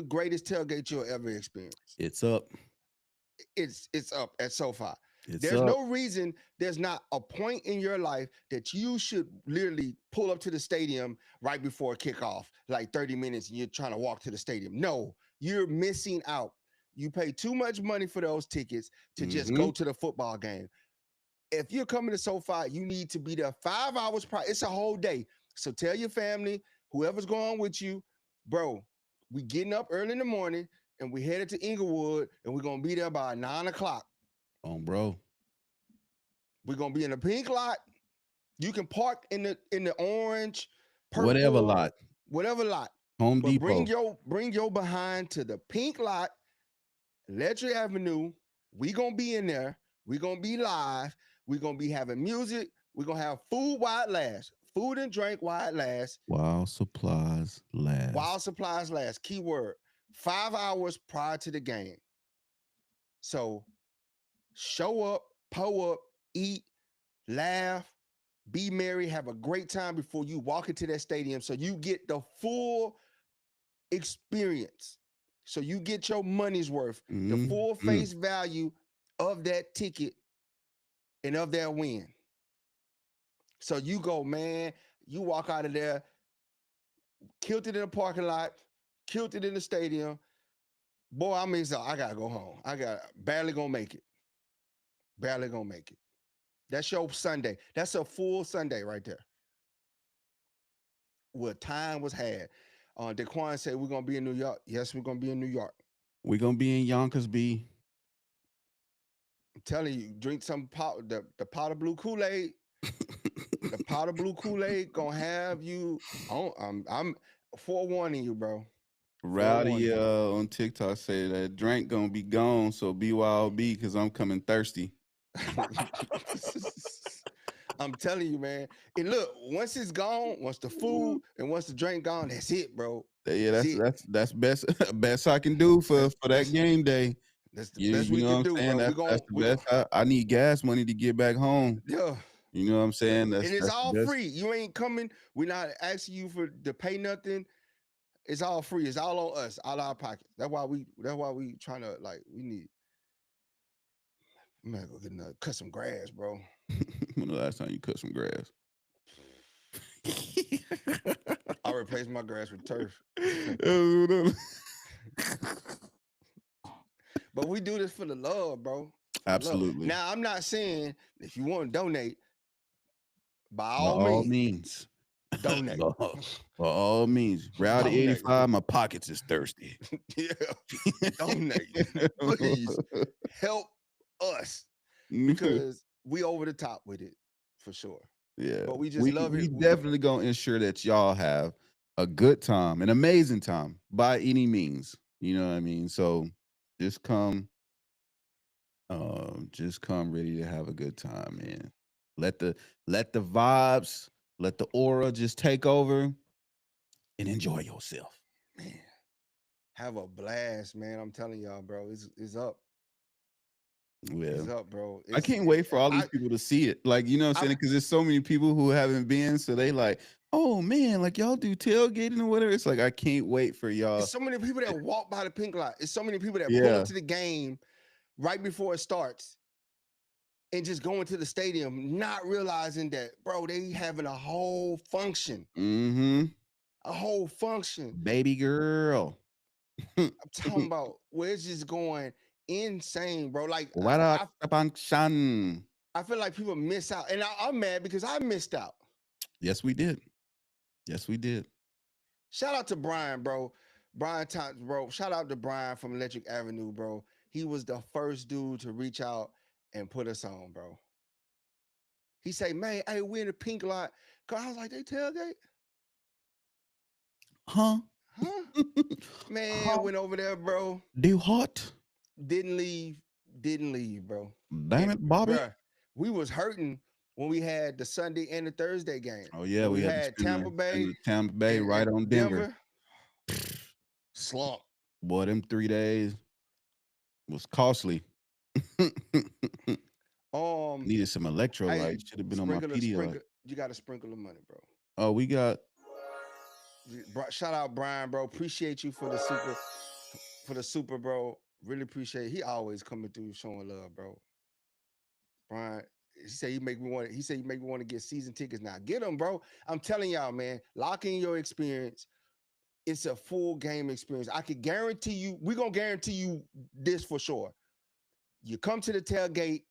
greatest tailgate you'll ever experience. It's up. It's up at SoFi. It's There's up. no reason, there's not a point in your life that you should literally pull up to the stadium right before kickoff, like 30 minutes, and you're trying to walk to the stadium. No, you're missing out. You pay too much money for those tickets to just Mm-hmm. go to the football game. If you're coming to SoFi, you need to be there 5 hours prior. It's a whole day. So tell your family, whoever's going with you, bro, we getting up early in the morning and we headed to Inglewood and we're gonna be there by 9 o'clock. Bro. We're gonna be in the pink lot. You can park in the orange, Whatever purple, lot. whatever lot. Home But Depot. bring your behind to the pink lot, Electric Avenue. We gonna be in there. We gonna be live. We gonna be having music. We gonna have food while it lasts. Food and drink while it lasts. While supplies last. While supplies last. Keyword. 5 hours prior to the game. So show up, pull up, eat, laugh, be merry, have a great time before you walk into that stadium so you get the full experience. So you get your money's worth, the full Mm-hmm. face value of that ticket and of that win. So you go, man, you walk out of there, killed it in the parking lot, killed it in the stadium. Boy, I gotta go home. I got barely gonna make it. Barely gonna make it. That's your Sunday. That's a full Sunday right there. Where time was had. Daquan said we're gonna be in New York. Yes, we're gonna be in New York. We're gonna be in Yonkers B. I'm telling you, drink some the pot of blue Kool-Aid. The pot of blue Kool-Aid gonna have you on. I'm forewarning you, bro. Rowdy Forewarning you. on TikTok say that drink gonna be gone, so BYOB because I'm coming thirsty. I'm telling you, man. And look, once it's gone, once the food and once the drink gone, that's it, bro. Yeah, That's it. that's best best I can do for That's that that's game day. that's the You best you we know what can I'm do, saying? bro. That's the best. I need gas money to get back home. Yeah. You know what I'm saying? And it's That's the all best. free. You ain't coming. We're not asking you to pay nothing. It's all free. It's all on us, all our pockets. That's why we trying to like we need. I'm gonna go get cut some grass, bro. When the last time you cut some grass? I replaced my grass with turf. But we do this for the love, bro. Absolutely. Now I'm not saying if you want to donate, by By all all means, means. donate. By all means. Rowdy Donate. 85, my pockets is thirsty. Yeah, donate. Please help us because we over the top with it for sure. Yeah. But we just love we it. definitely gonna ensure that y'all have a good time, an amazing time by any means. You know what I mean? So just come ready to have a good time, man. Let the vibes, let the aura just take over and enjoy yourself. Man, have a blast, man. I'm telling y'all, bro. It's up. Yeah. It's up, bro. I can't wait for all these people to see it. Like, you know what I'm saying? Because there's so many people who haven't been, so they like, oh man, like y'all do tailgating or whatever. It's like I can't wait for y'all. It's so many people that walk by the pink lot. It's so many people that pull up to the game right before it starts and just go into the stadium, not realizing that, bro, they having a whole function. Mm-hmm. A whole function. Baby girl. I'm talking about where it's just going insane, bro. Like what up, function? I feel like people miss out. And I'm mad because I missed out. Yes, we did. Yes, we did. Shout out to Brian, bro. Brian Thompson, bro. Shout out to Brian from Electric Avenue, bro. He was the first dude to reach out and put us on, bro. He said, man, hey, we in the pink lot. Cause I was like, they tailgate? Huh? Man, went over there, bro. Do hot? Didn't leave, bro. Damn it, Bobby. Bruh, we was hurting when we had the Sunday and the Thursday game. Oh, yeah, we had Tampa Bay right on Denver. Slump. Boy, them 3 days was costly. Needed some electrolytes. Should have been on my Pedialyte. You got to sprinkle the money, bro. Oh, we got. Shout out Brian, bro. Appreciate you for the super, bro. Really appreciate it. He always coming through showing love, bro. Brian, he said you make me want to get season tickets now. Get them, bro. I'm telling y'all, man. Lock in your experience. It's a full game experience. I can guarantee you. We're gonna guarantee you this for sure. You come to the tailgate,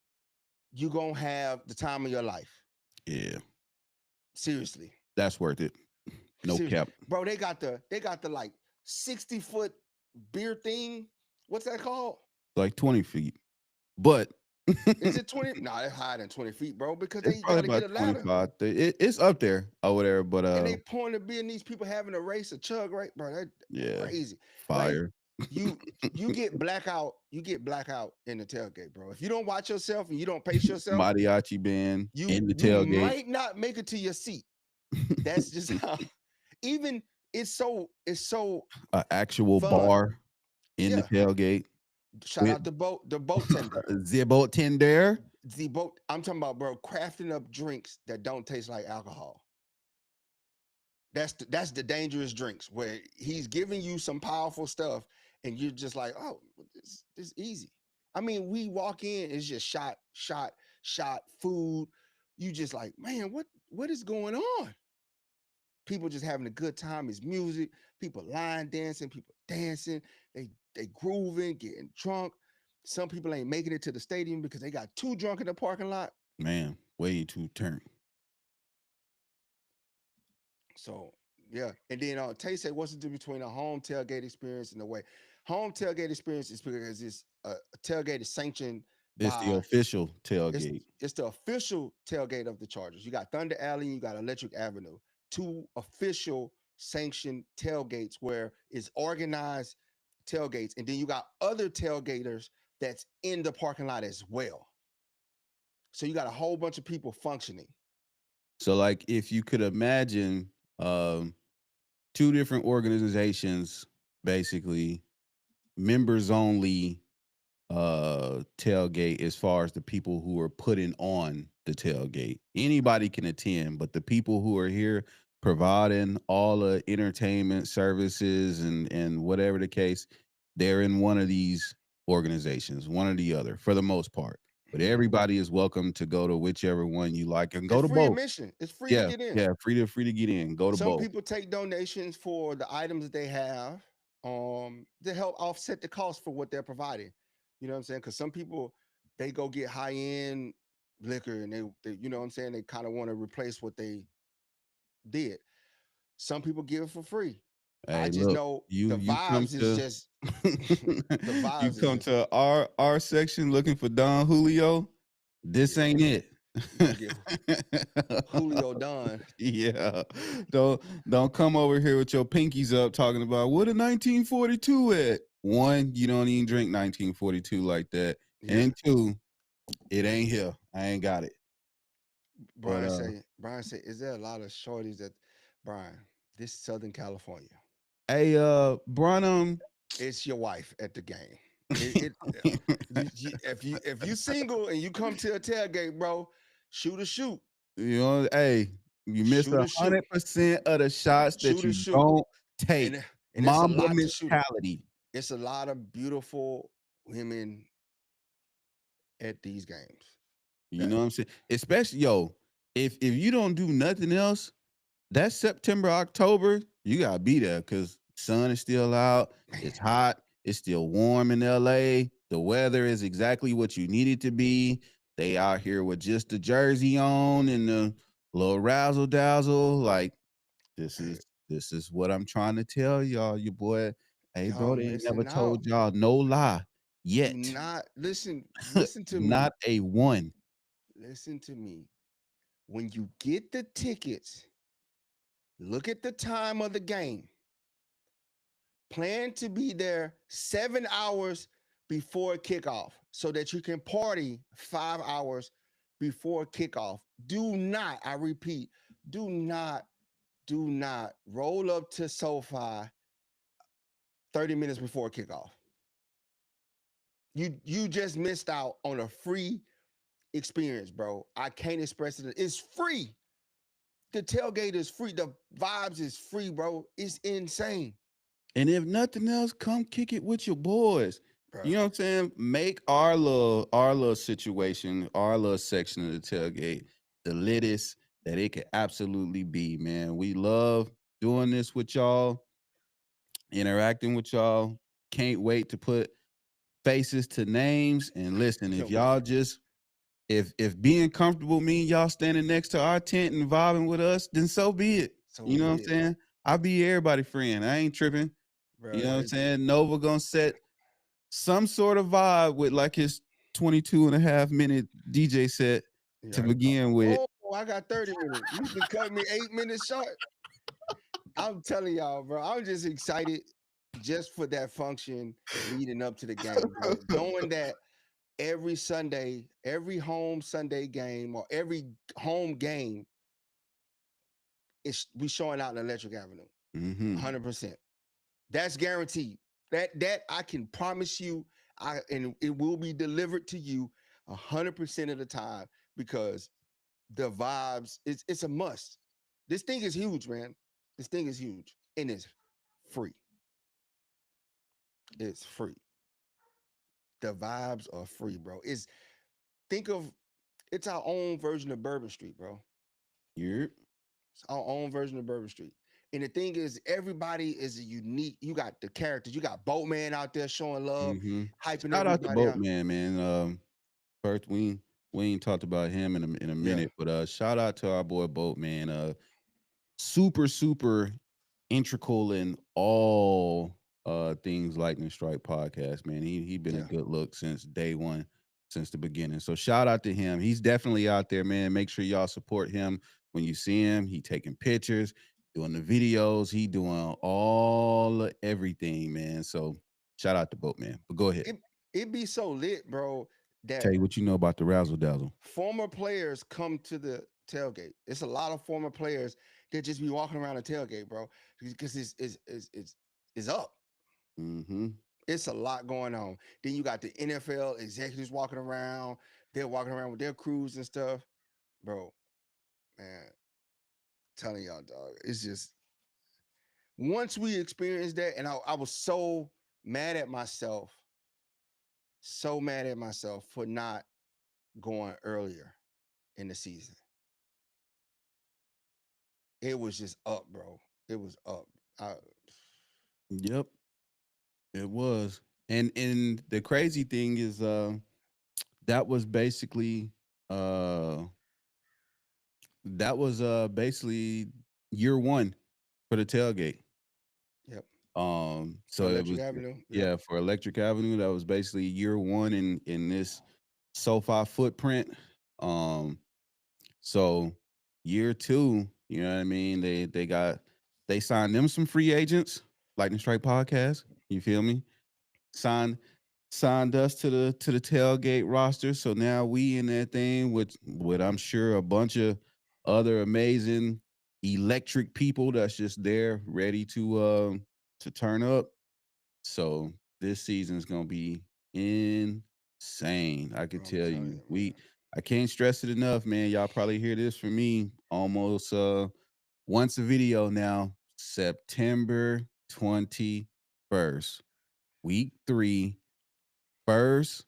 you're gonna have the time of your life. Yeah. Seriously. That's worth it. No cap. Bro, they got the like 60-foot beer thing. What's that called? Like 20 feet. But is it 20? No, it's higher than 20 feet, bro, because they gotta get a ladder. 25. It's up there or whatever, but and they pouring the beer and these people having a race, a chug, right? Bro, that's crazy. Fire. Like, you get blackout in the tailgate, bro. If you don't watch yourself and you don't pace yourself, mariachi band in the tailgate. You might not make it to your seat. That's just how even it's so an actual fun. Bar in the tailgate. Shout out the boat tender. The boat tender. The boat. I'm talking about, bro, crafting up drinks that don't taste like alcohol. That's the dangerous drinks where he's giving you some powerful stuff and you're just like, oh, this is easy. I mean, we walk in, it's just shot, food. You just like, man, what is going on? People just having a good time. It's music. People line dancing. People dancing. They grooving, getting drunk. Some people ain't making it to the stadium because they got too drunk in the parking lot. Man, way to turn. So yeah, and then Tay said, "What's the difference between a home tailgate experience and the way home tailgate experience is because it's a tailgate is sanctioned It's the by official it's tailgate. it's the official tailgate of the Chargers. You got Thunder Alley, and you got Electric Avenue, two official sanctioned tailgates where it's organized tailgates, and then you got other tailgaters that's in the parking lot as well. So you got a whole bunch of people functioning. So, like, if you could imagine um, two different organizations, basically members only tailgate as far as the people who are putting on the tailgate. Anybody can attend, but the people who are here providing all the entertainment services and whatever the case, they're in one of these organizations, one or the other, for the most part. But Mhm. everybody is welcome to go to whichever one you like and go It's to free both. admission. It's free to Yeah, get in. yeah, free to get in. Go to Some both. people take donations for the items that they have to help offset the cost for what they're providing. You know what I'm saying? Because some people they go get high end liquor and they you know what I'm saying, they kind of want to replace what they did. Some people give it for free. I Hey, just look, know the you come vibes is to just the you vibes is come just to our section looking for Don Julio. This yeah. ain't it. You're gonna get Julio done. Yeah. Don't come over here with your pinkies up talking about what a 1942 at. One, you don't even drink 1942 like that. Yeah. And two, it ain't here. I ain't got it. But Brian say, is there a lot of shorties that Brian, this Southern California? hey Branham. It's your wife at the game. If you single and you come to a tailgate, bro, shoot a shoot, You know, hey, you miss shoot a shoot, 100% of the shots that shoot a you shoot, don't take. and it's a Mamba lot to shoot it. mentality. It's a lot of beautiful women at these games. You That know what I'm saying? Especially, yo, if you don't do nothing else, that September, October, you gotta be there because sun is still out. man, It's hot. It's still warm in LA. The weather is exactly what you need it to be. They out here with just the jersey on and the little razzle dazzle. Like this hey, is this is what I'm trying to tell y'all. Your boy, hey y'all bro, they ain't never missing out. told y'all no lie Do yet. not listen. Listen to me. Not a one. Listen to me. When you get the tickets, look at the time of the game. Plan to be there 7 hours before kickoff so that you can party 5 hours before kickoff. Do not, I repeat, do not, do not roll up to SoFi 30 minutes before kickoff. You just missed out on a free experience, bro. I can't express it. It's free. The tailgate is free. The vibes is free, bro. It's insane, And if nothing else, come kick it with your boys. bro. You know what I'm saying? Make our little situation, our little section of the tailgate, the littest that it could absolutely be, man. We love doing this with y'all, interacting with y'all. Can't wait to put faces to names. And listen, if Can't y'all wait. just if being comfortable mean y'all standing next to our tent and vibing with us, then so be it. So You know what I'm be it, saying? I'll be everybody friend. I ain't tripping. You bro. know what I'm saying? Nova gonna set some sort of vibe with like his 22.5 minute DJ set to Yeah. begin with. Oh, I got 30 minutes. You can cut me 8 minutes short. I'm telling y'all, bro. I'm just excited just for that function leading up to the game, bro. Knowing that every Sunday, every home Sunday game or every home game is we showing out in Electric Avenue. Hmm. 100%. That's guaranteed. That I can promise you, and it will be delivered to you 100% of the time because the vibes. It's a must. This thing is huge, man. This thing is huge, and it's free. It's free. The vibes are free, bro. Think of it's our own version of Bourbon Street, bro. Yep. It's our own version of Bourbon Street. And the thing is, everybody is a unique. You got the characters. You got Boatman out there showing love, Hmm. hyping Shout out to everybody out. Boatman, man. First We ain't talked about him in a Yeah, minute, but shout out to our boy Boat, man. Super integral in all things Lightning Strike podcast, man. He been a yeah. good look since day one, since the beginning. So shout out to him. He's definitely out there, man. Make sure y'all support him when you see him. He taking pictures, doing the videos, he doing all everything, man. So shout out to Boat, man. But go ahead. It be so lit, bro, Tell that you what you know about the razzle dazzle. former players come to the tailgate. It's a lot of former players that just be walking around the tailgate, bro, because it's up. Mm-hmm. It's a lot going on. Then you got the NFL executives walking around. They're walking around with their crews and stuff, bro. Man, telling y'all, dog. It's just once we experienced that, and I was mad at myself, so mad at myself for not going earlier in the season. It was just up, bro. It was up. I, Yep, it was. And the crazy thing is that was basically uh basically year one for the tailgate. yep. For So it Electric was Avenue. Yep. yeah, for Electric Avenue, that was basically year one in this SoFi footprint. Um so year two, you know what I mean? They signed them some free agents, Lightning Strike podcast. You feel me? Signed signed us to the tailgate roster. So now we in that thing with I'm sure a bunch of other amazing electric people that's just there ready to turn up. So this season is gonna be insane. I could Bro, I'm tell telling you. you, man. I can't stress it enough, man. Y'all probably hear this from me almost once a video now. September 21st, week 3, first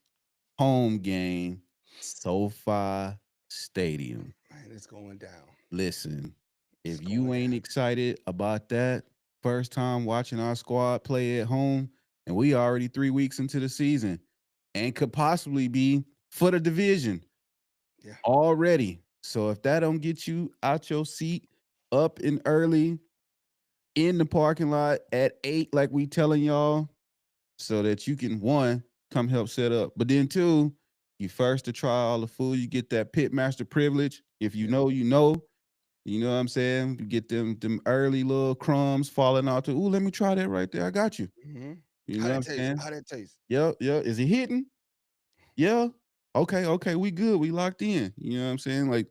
home game, SoFi Stadium. Man, it's going down. Listen, It's if going you ain't down. excited about that first time watching our squad play at home, and we already 3 weeks into the season and could possibly be for the division Yeah. already. So if that don't get you out your seat up and early in the parking lot at 8, like we telling y'all, so that you can one come help set up, but then two, you first to try all the food. You get that pit master privilege. If you Yep. know, you know. You know what I'm saying? You get them early little crumbs falling out to. Ooh, let me try that right there. I got you. Hmm. You How know what that I'm taste? saying? How that taste? Yeah, yeah. Is it hitting? Yeah. Okay, okay. We good. We locked in. You know what I'm saying? Like,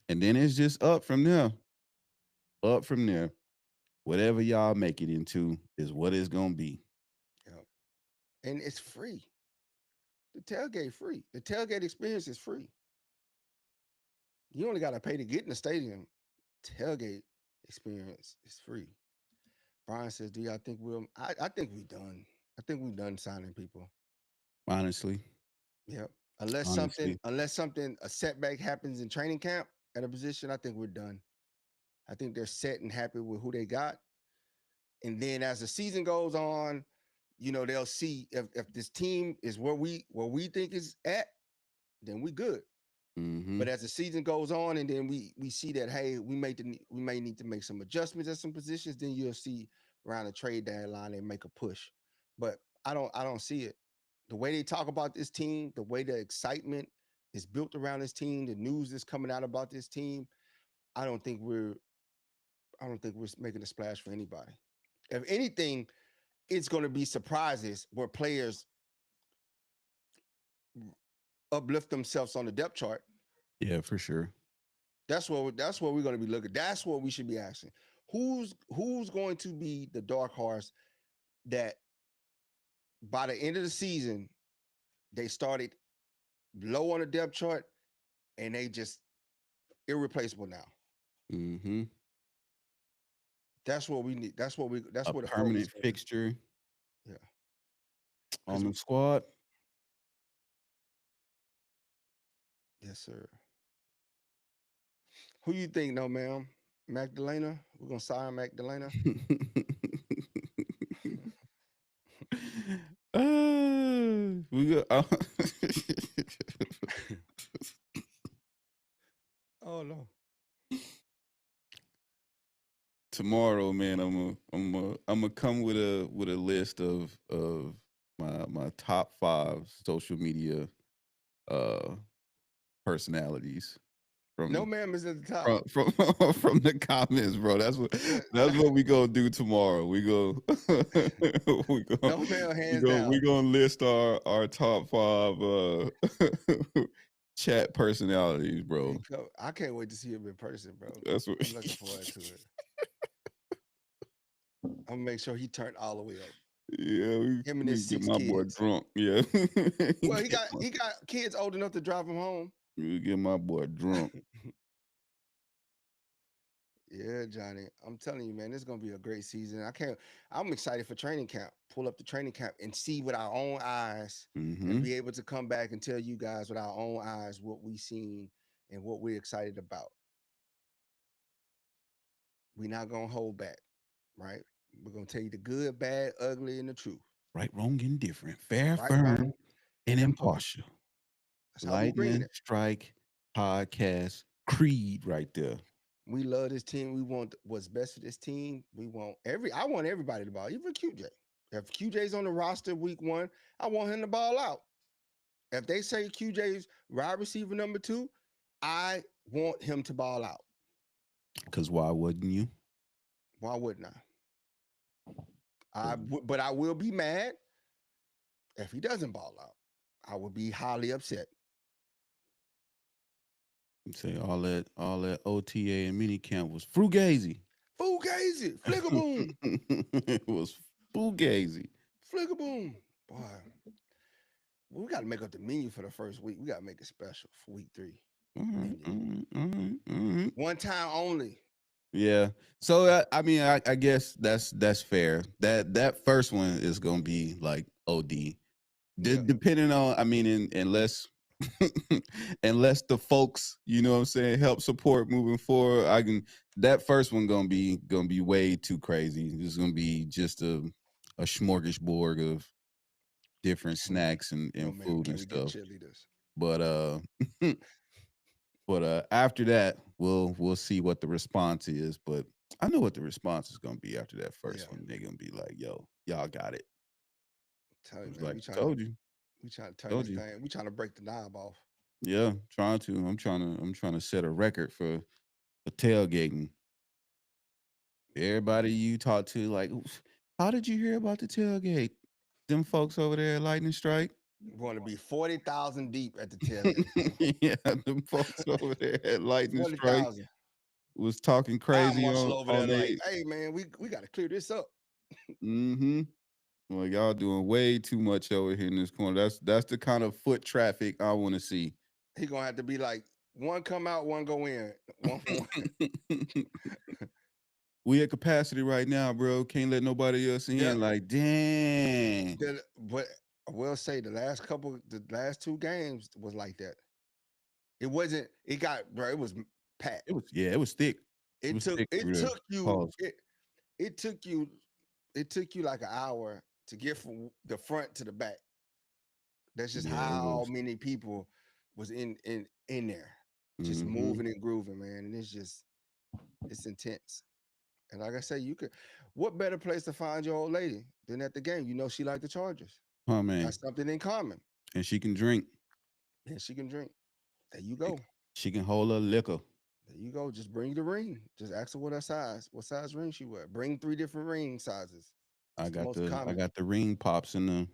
and then it's just up from there. Up from there. Whatever y'all make it into is what it's gonna be. Yep. And it's free. The tailgate free. The tailgate experience is free. You only got to pay to get in the stadium. Tailgate experience is free. Brian says, "Do y'all think we'll?" I think we done. I think we done signing people. Honestly. Yep. Honestly. Unless something a setback happens in training camp at a position, I think we're done. I think they're set and happy with who they got. And then as the season goes on, they'll see if this team is where we think is at, then we good. Mm-hmm. But as the season goes on, and then we see that hey, we may need to make some adjustments at some positions, then you'll see around the trade deadline they make a push. But I don't see it. The way they talk about this team, the way the excitement is built around this team, the news that's coming out about this team, I don't think we're I don't think we're making a splash for anybody. If anything, it's going to be surprises where players uplift themselves on the depth chart. Yeah, for sure. That's what we're going to be looking. That's what we should be asking. Who's going to be the dark horse that by the end of the season they started low on the depth chart and they just irreplaceable now. Mm-hmm. That's what we need. That's A what the focus permanent is. fixture Yeah, on because the squad. yes, sir. Who you think, no, ma'am? Magdalena? We're gonna sign Magdalena. We go. tomorrow, man, I'm gonna come with a list of my top 5 social media uh personalities No, from ma'am is at the top. from the comments, bro. Yeah, That's what we gonna do tomorrow. We go we go no, ma'am, we hands go we down. gonna list our top 5 chat personalities, bro. I can't wait to see him in person, bro. That's what I'm looking forward to it. I'm gonna make sure he turned all the way up. yeah, Him and we his get 6 my boy kids. drunk. Yeah. Well, he got kids old enough to drive him home. We get my boy drunk. Yeah, Johnny. I'm telling you, man, this is gonna be a great season. I'm excited for training camp. Pull up the training camp and see with our own eyes Mm-hmm. and be able to come back and tell you guys with our own eyes what we seen and what we're excited about. We're not gonna hold back, right? We're gonna tell you the good, bad, ugly, and the truth. Right, wrong, indifferent, fair, Right, firm, wrong, and and impartial. impartial. That's how we bringing Lightning it. Strike Podcast Creed right there. We love this team. We want what's best for this team. I want everybody to ball, even QJ. If QJ's on the roster week 1, I want him to ball out. If they say QJ's wide receiver number 2, I want him to ball out. Because why wouldn't you? Why wouldn't I? But I will be mad if he doesn't ball out. I would be highly upset. You say all that OTA and minicamp was fugazi. Fugazi, flickaboom, It was fugazi. flickaboom. Boy, we got to make up the menu for the first week. We got to make it special for week 3. All right. One time only. Yeah. So I mean, I guess that's fair. That first one is gonna be like OD. Yeah. Depending on, I mean, unless unless the folks, you know what I'm saying, help support moving forward, that first one gonna be way too crazy. It's gonna be just a smorgasbord of different snacks and No, man, food can and we get stuff. cheerleaders? But after that, we'll see what the response is. But I know what the response is gonna be after that first one. They're gonna be like, "Yo, y'all got it." Tell you, It's man, like, told you. we trying to turn Told this you. thing. We trying to break the knob off. Yeah, trying to. I'm trying to set a record for tailgating. Everybody you talk to, like, how did you hear about the tailgate? Them folks over there at Lightning Strike. We're going to be 40,000 deep at the tailgate. Yeah, them folks over there at Lightning Strike 40,000. was talking I crazy marshal over on there they. like, hey, man, we got to clear this up. Mm-hmm. Well, y'all doing way too much over here in this corner. That's the kind of foot traffic I want to see. He gonna have to be like, one come out, one go in. One for one. We at capacity right now, bro. Can't let nobody else in. Yeah. Like, dang. But I will say the last 2 games was like that. It wasn't. It got, bro. It was packed. It was thick. It took you. It took you like an hour to get from the front to the back. That's just how many people was in there, just moving and grooving, man. And it's intense. And like I say, what better place to find your old lady than at the game? You know she liked the Chargers. Oh man, That's something in common. And she can drink. And she can drink. There you go. She can hold her liquor. There you go. Just bring the ring. Just ask her what size ring she wear. Bring 3 different ring sizes. I got the ring pops in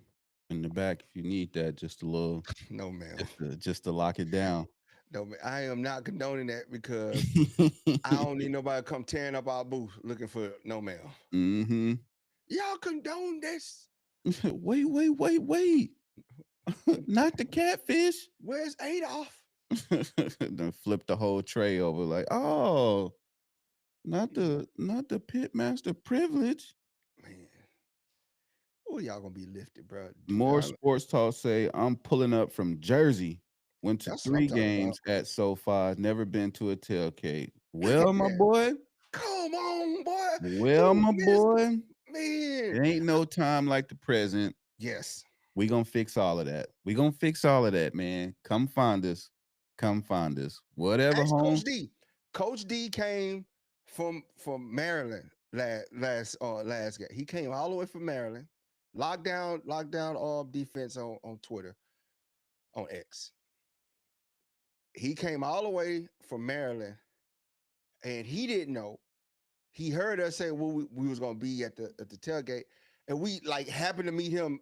the back if you need that. Just a little. No, man. Just to lock it down. No, man. I am not condoning that because I don't need nobody to come tearing up our booth looking for no mail. Mm-hmm. Y'all condone this? Wait. Not the catfish. Where's Adolf? Then flip the whole tray over like, oh, not the pitmaster privilege. Man. Oh, y'all gonna be lifted, bro. More sports talk say I'm pulling up from Jersey. Went to That's 3 games at SoFi. Never been to a tailgate. Well, my man. boy. Come on, boy. Well, my boy. Man. It ain't no time like the present. Yes. We gonna fix all of that. We gonna fix all of that, man. Come find us. Come find us. Whatever, Ask home. Coach D. Coach D came from Maryland last game. He came all the way from Maryland. Lockdown all defense on Twitter, on X. He came all the way from Maryland, and he didn't know. He heard us say we was gonna be at the tailgate, and we like happened to meet him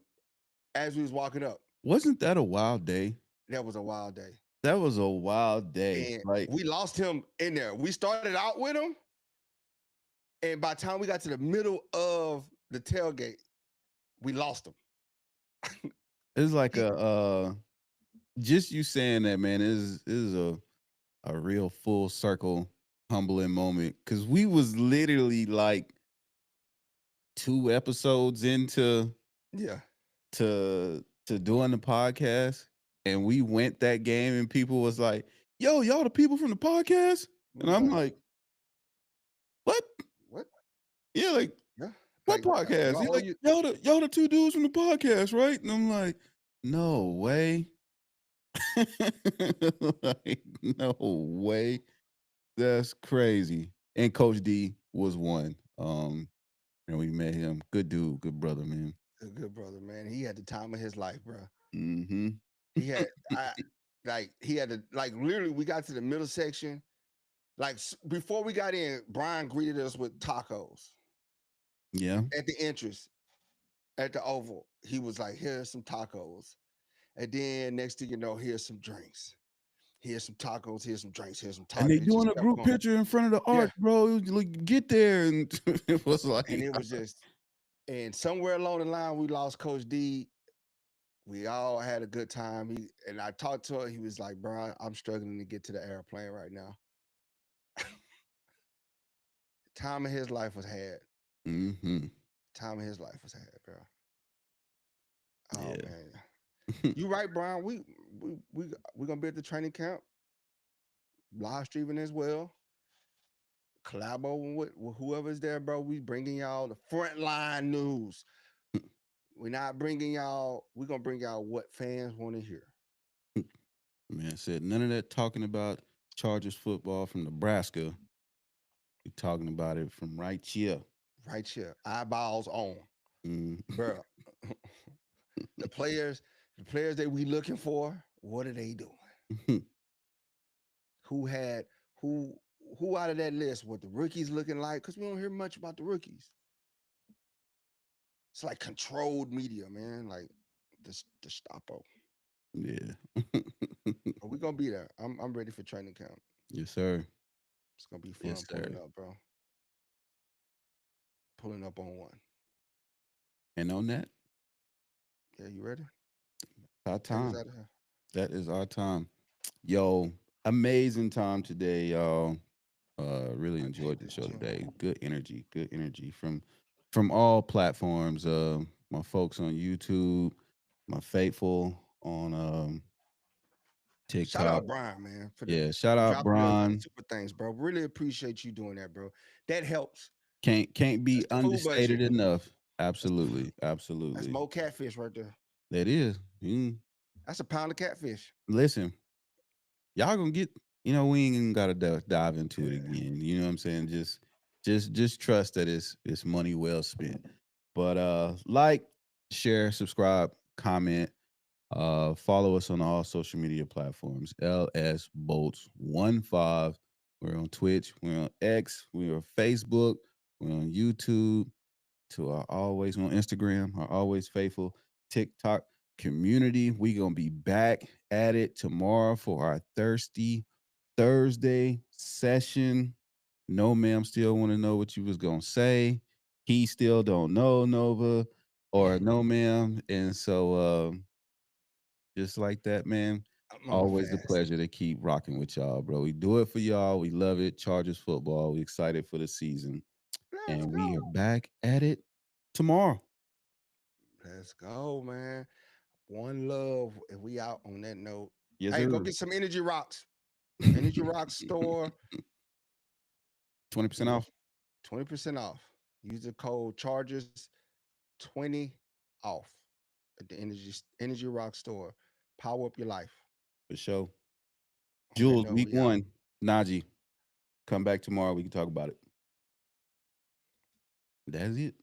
as we was walking up. Wasn't that a wild day? That was a wild day. That was a wild day. And Like, we lost him in there. We started out with him, and by the time we got to the middle of the tailgate, we lost him. it's like a just you saying that, man, is a real full circle humbling moment, because we was literally like 2 episodes into Yeah. to doing the podcast, and we went that game, and people was like, yo, y'all the people from the podcast? And I'm like, what? What? Yeah, like, Yeah. what Like, podcast? He's like, y'all the 2 dudes from the podcast, right? And I'm like, no way. Like, no way. That's crazy. And Coach D was one. And we met him. Good dude, good brother, man. A good brother, man. He had the time of his life, bro. Mm-hmm. He had he had to like literally we got to the middle section. Like before we got in, Brian greeted us with tacos Yeah. at the entrance at the Oval. He was like, here's some tacos. And then next thing you know, here's some drinks. Here's some tacos, here's some drinks, here's some tacos. And they It doing just a kept group going. picture in front of the arch, bro. It was like, get there. And it was like, And it was just, and somewhere along the line, we lost Coach D. We all had a good time. And I talked to him. He was like, "Bro, I'm struggling to get to the airplane right now." Time of his life was had. mm-hmm. Time of his life was had, bro. Oh Yeah. man, you right, Brian. We gonna be at the training camp, live streaming as well. Collabo with whoever's there, bro. We bringing y'all the frontline news. We're not bringing y'all. We're gonna bring y'all what fans want to hear. Man said none of that talking about Chargers football from Nebraska. We talking about it from right here. Right here, eyeballs on, Mm. bro. the players that we looking for, what are they doing? Who had who out of that list? What the rookies looking like? Because we don't hear much about the rookies. It's like controlled media, man. Like the Gestapo. Yeah. But we gonna be there. I'm ready for training camp. Yes, sir. It's gonna be fun Yes, pulling sir. up, bro. Pulling up on one. And on that, Yeah, you ready? our Take us time. out of here. That is our time. Yo, amazing time today, y'all. Really enjoyed the show today. Good energy from all platforms. My folks on YouTube, my faithful on Shout out TikTok. Brian, man. For Yeah, shout out dropping Brian. super things, bro. Really appreciate you doing that, bro. That helps. Can't be That's the food understated budget. enough. Absolutely, That's absolutely. more catfish right there. That is. That's a pound of catfish. Listen, y'all gonna get. We ain't even gotta dive into it again. You know what I'm saying? Just trust that it's money well spent. But like, share, subscribe, comment, follow us on all social media platforms. LS Bolts 15. We're on Twitch, we're on X, we're on Facebook, we're on YouTube, to our always on Instagram, our always faithful TikTok community. We gonna be back at it tomorrow for our Thirsty Thursday session. No, ma'am, still want to know what you was gonna say. He still don't know, Nova, or no, ma'am. And so just like that, man. I'm on Always a fast. pleasure to keep rocking with y'all, bro. We do it for y'all. We love it. Chargers football. We excited for the season. Let's And we are go. back at it tomorrow. Let's go, man. One love. If we out on that note. Yes, Hey, sir. go get some Energy Rocks. Energy Rock store. 20% off. 20% off. Use the code Chargers 20 off at the Energy Rock store. Power up your life. For sure. On that Jules, note, week we out. 1. Najee, come back tomorrow. We can talk about it. That's it.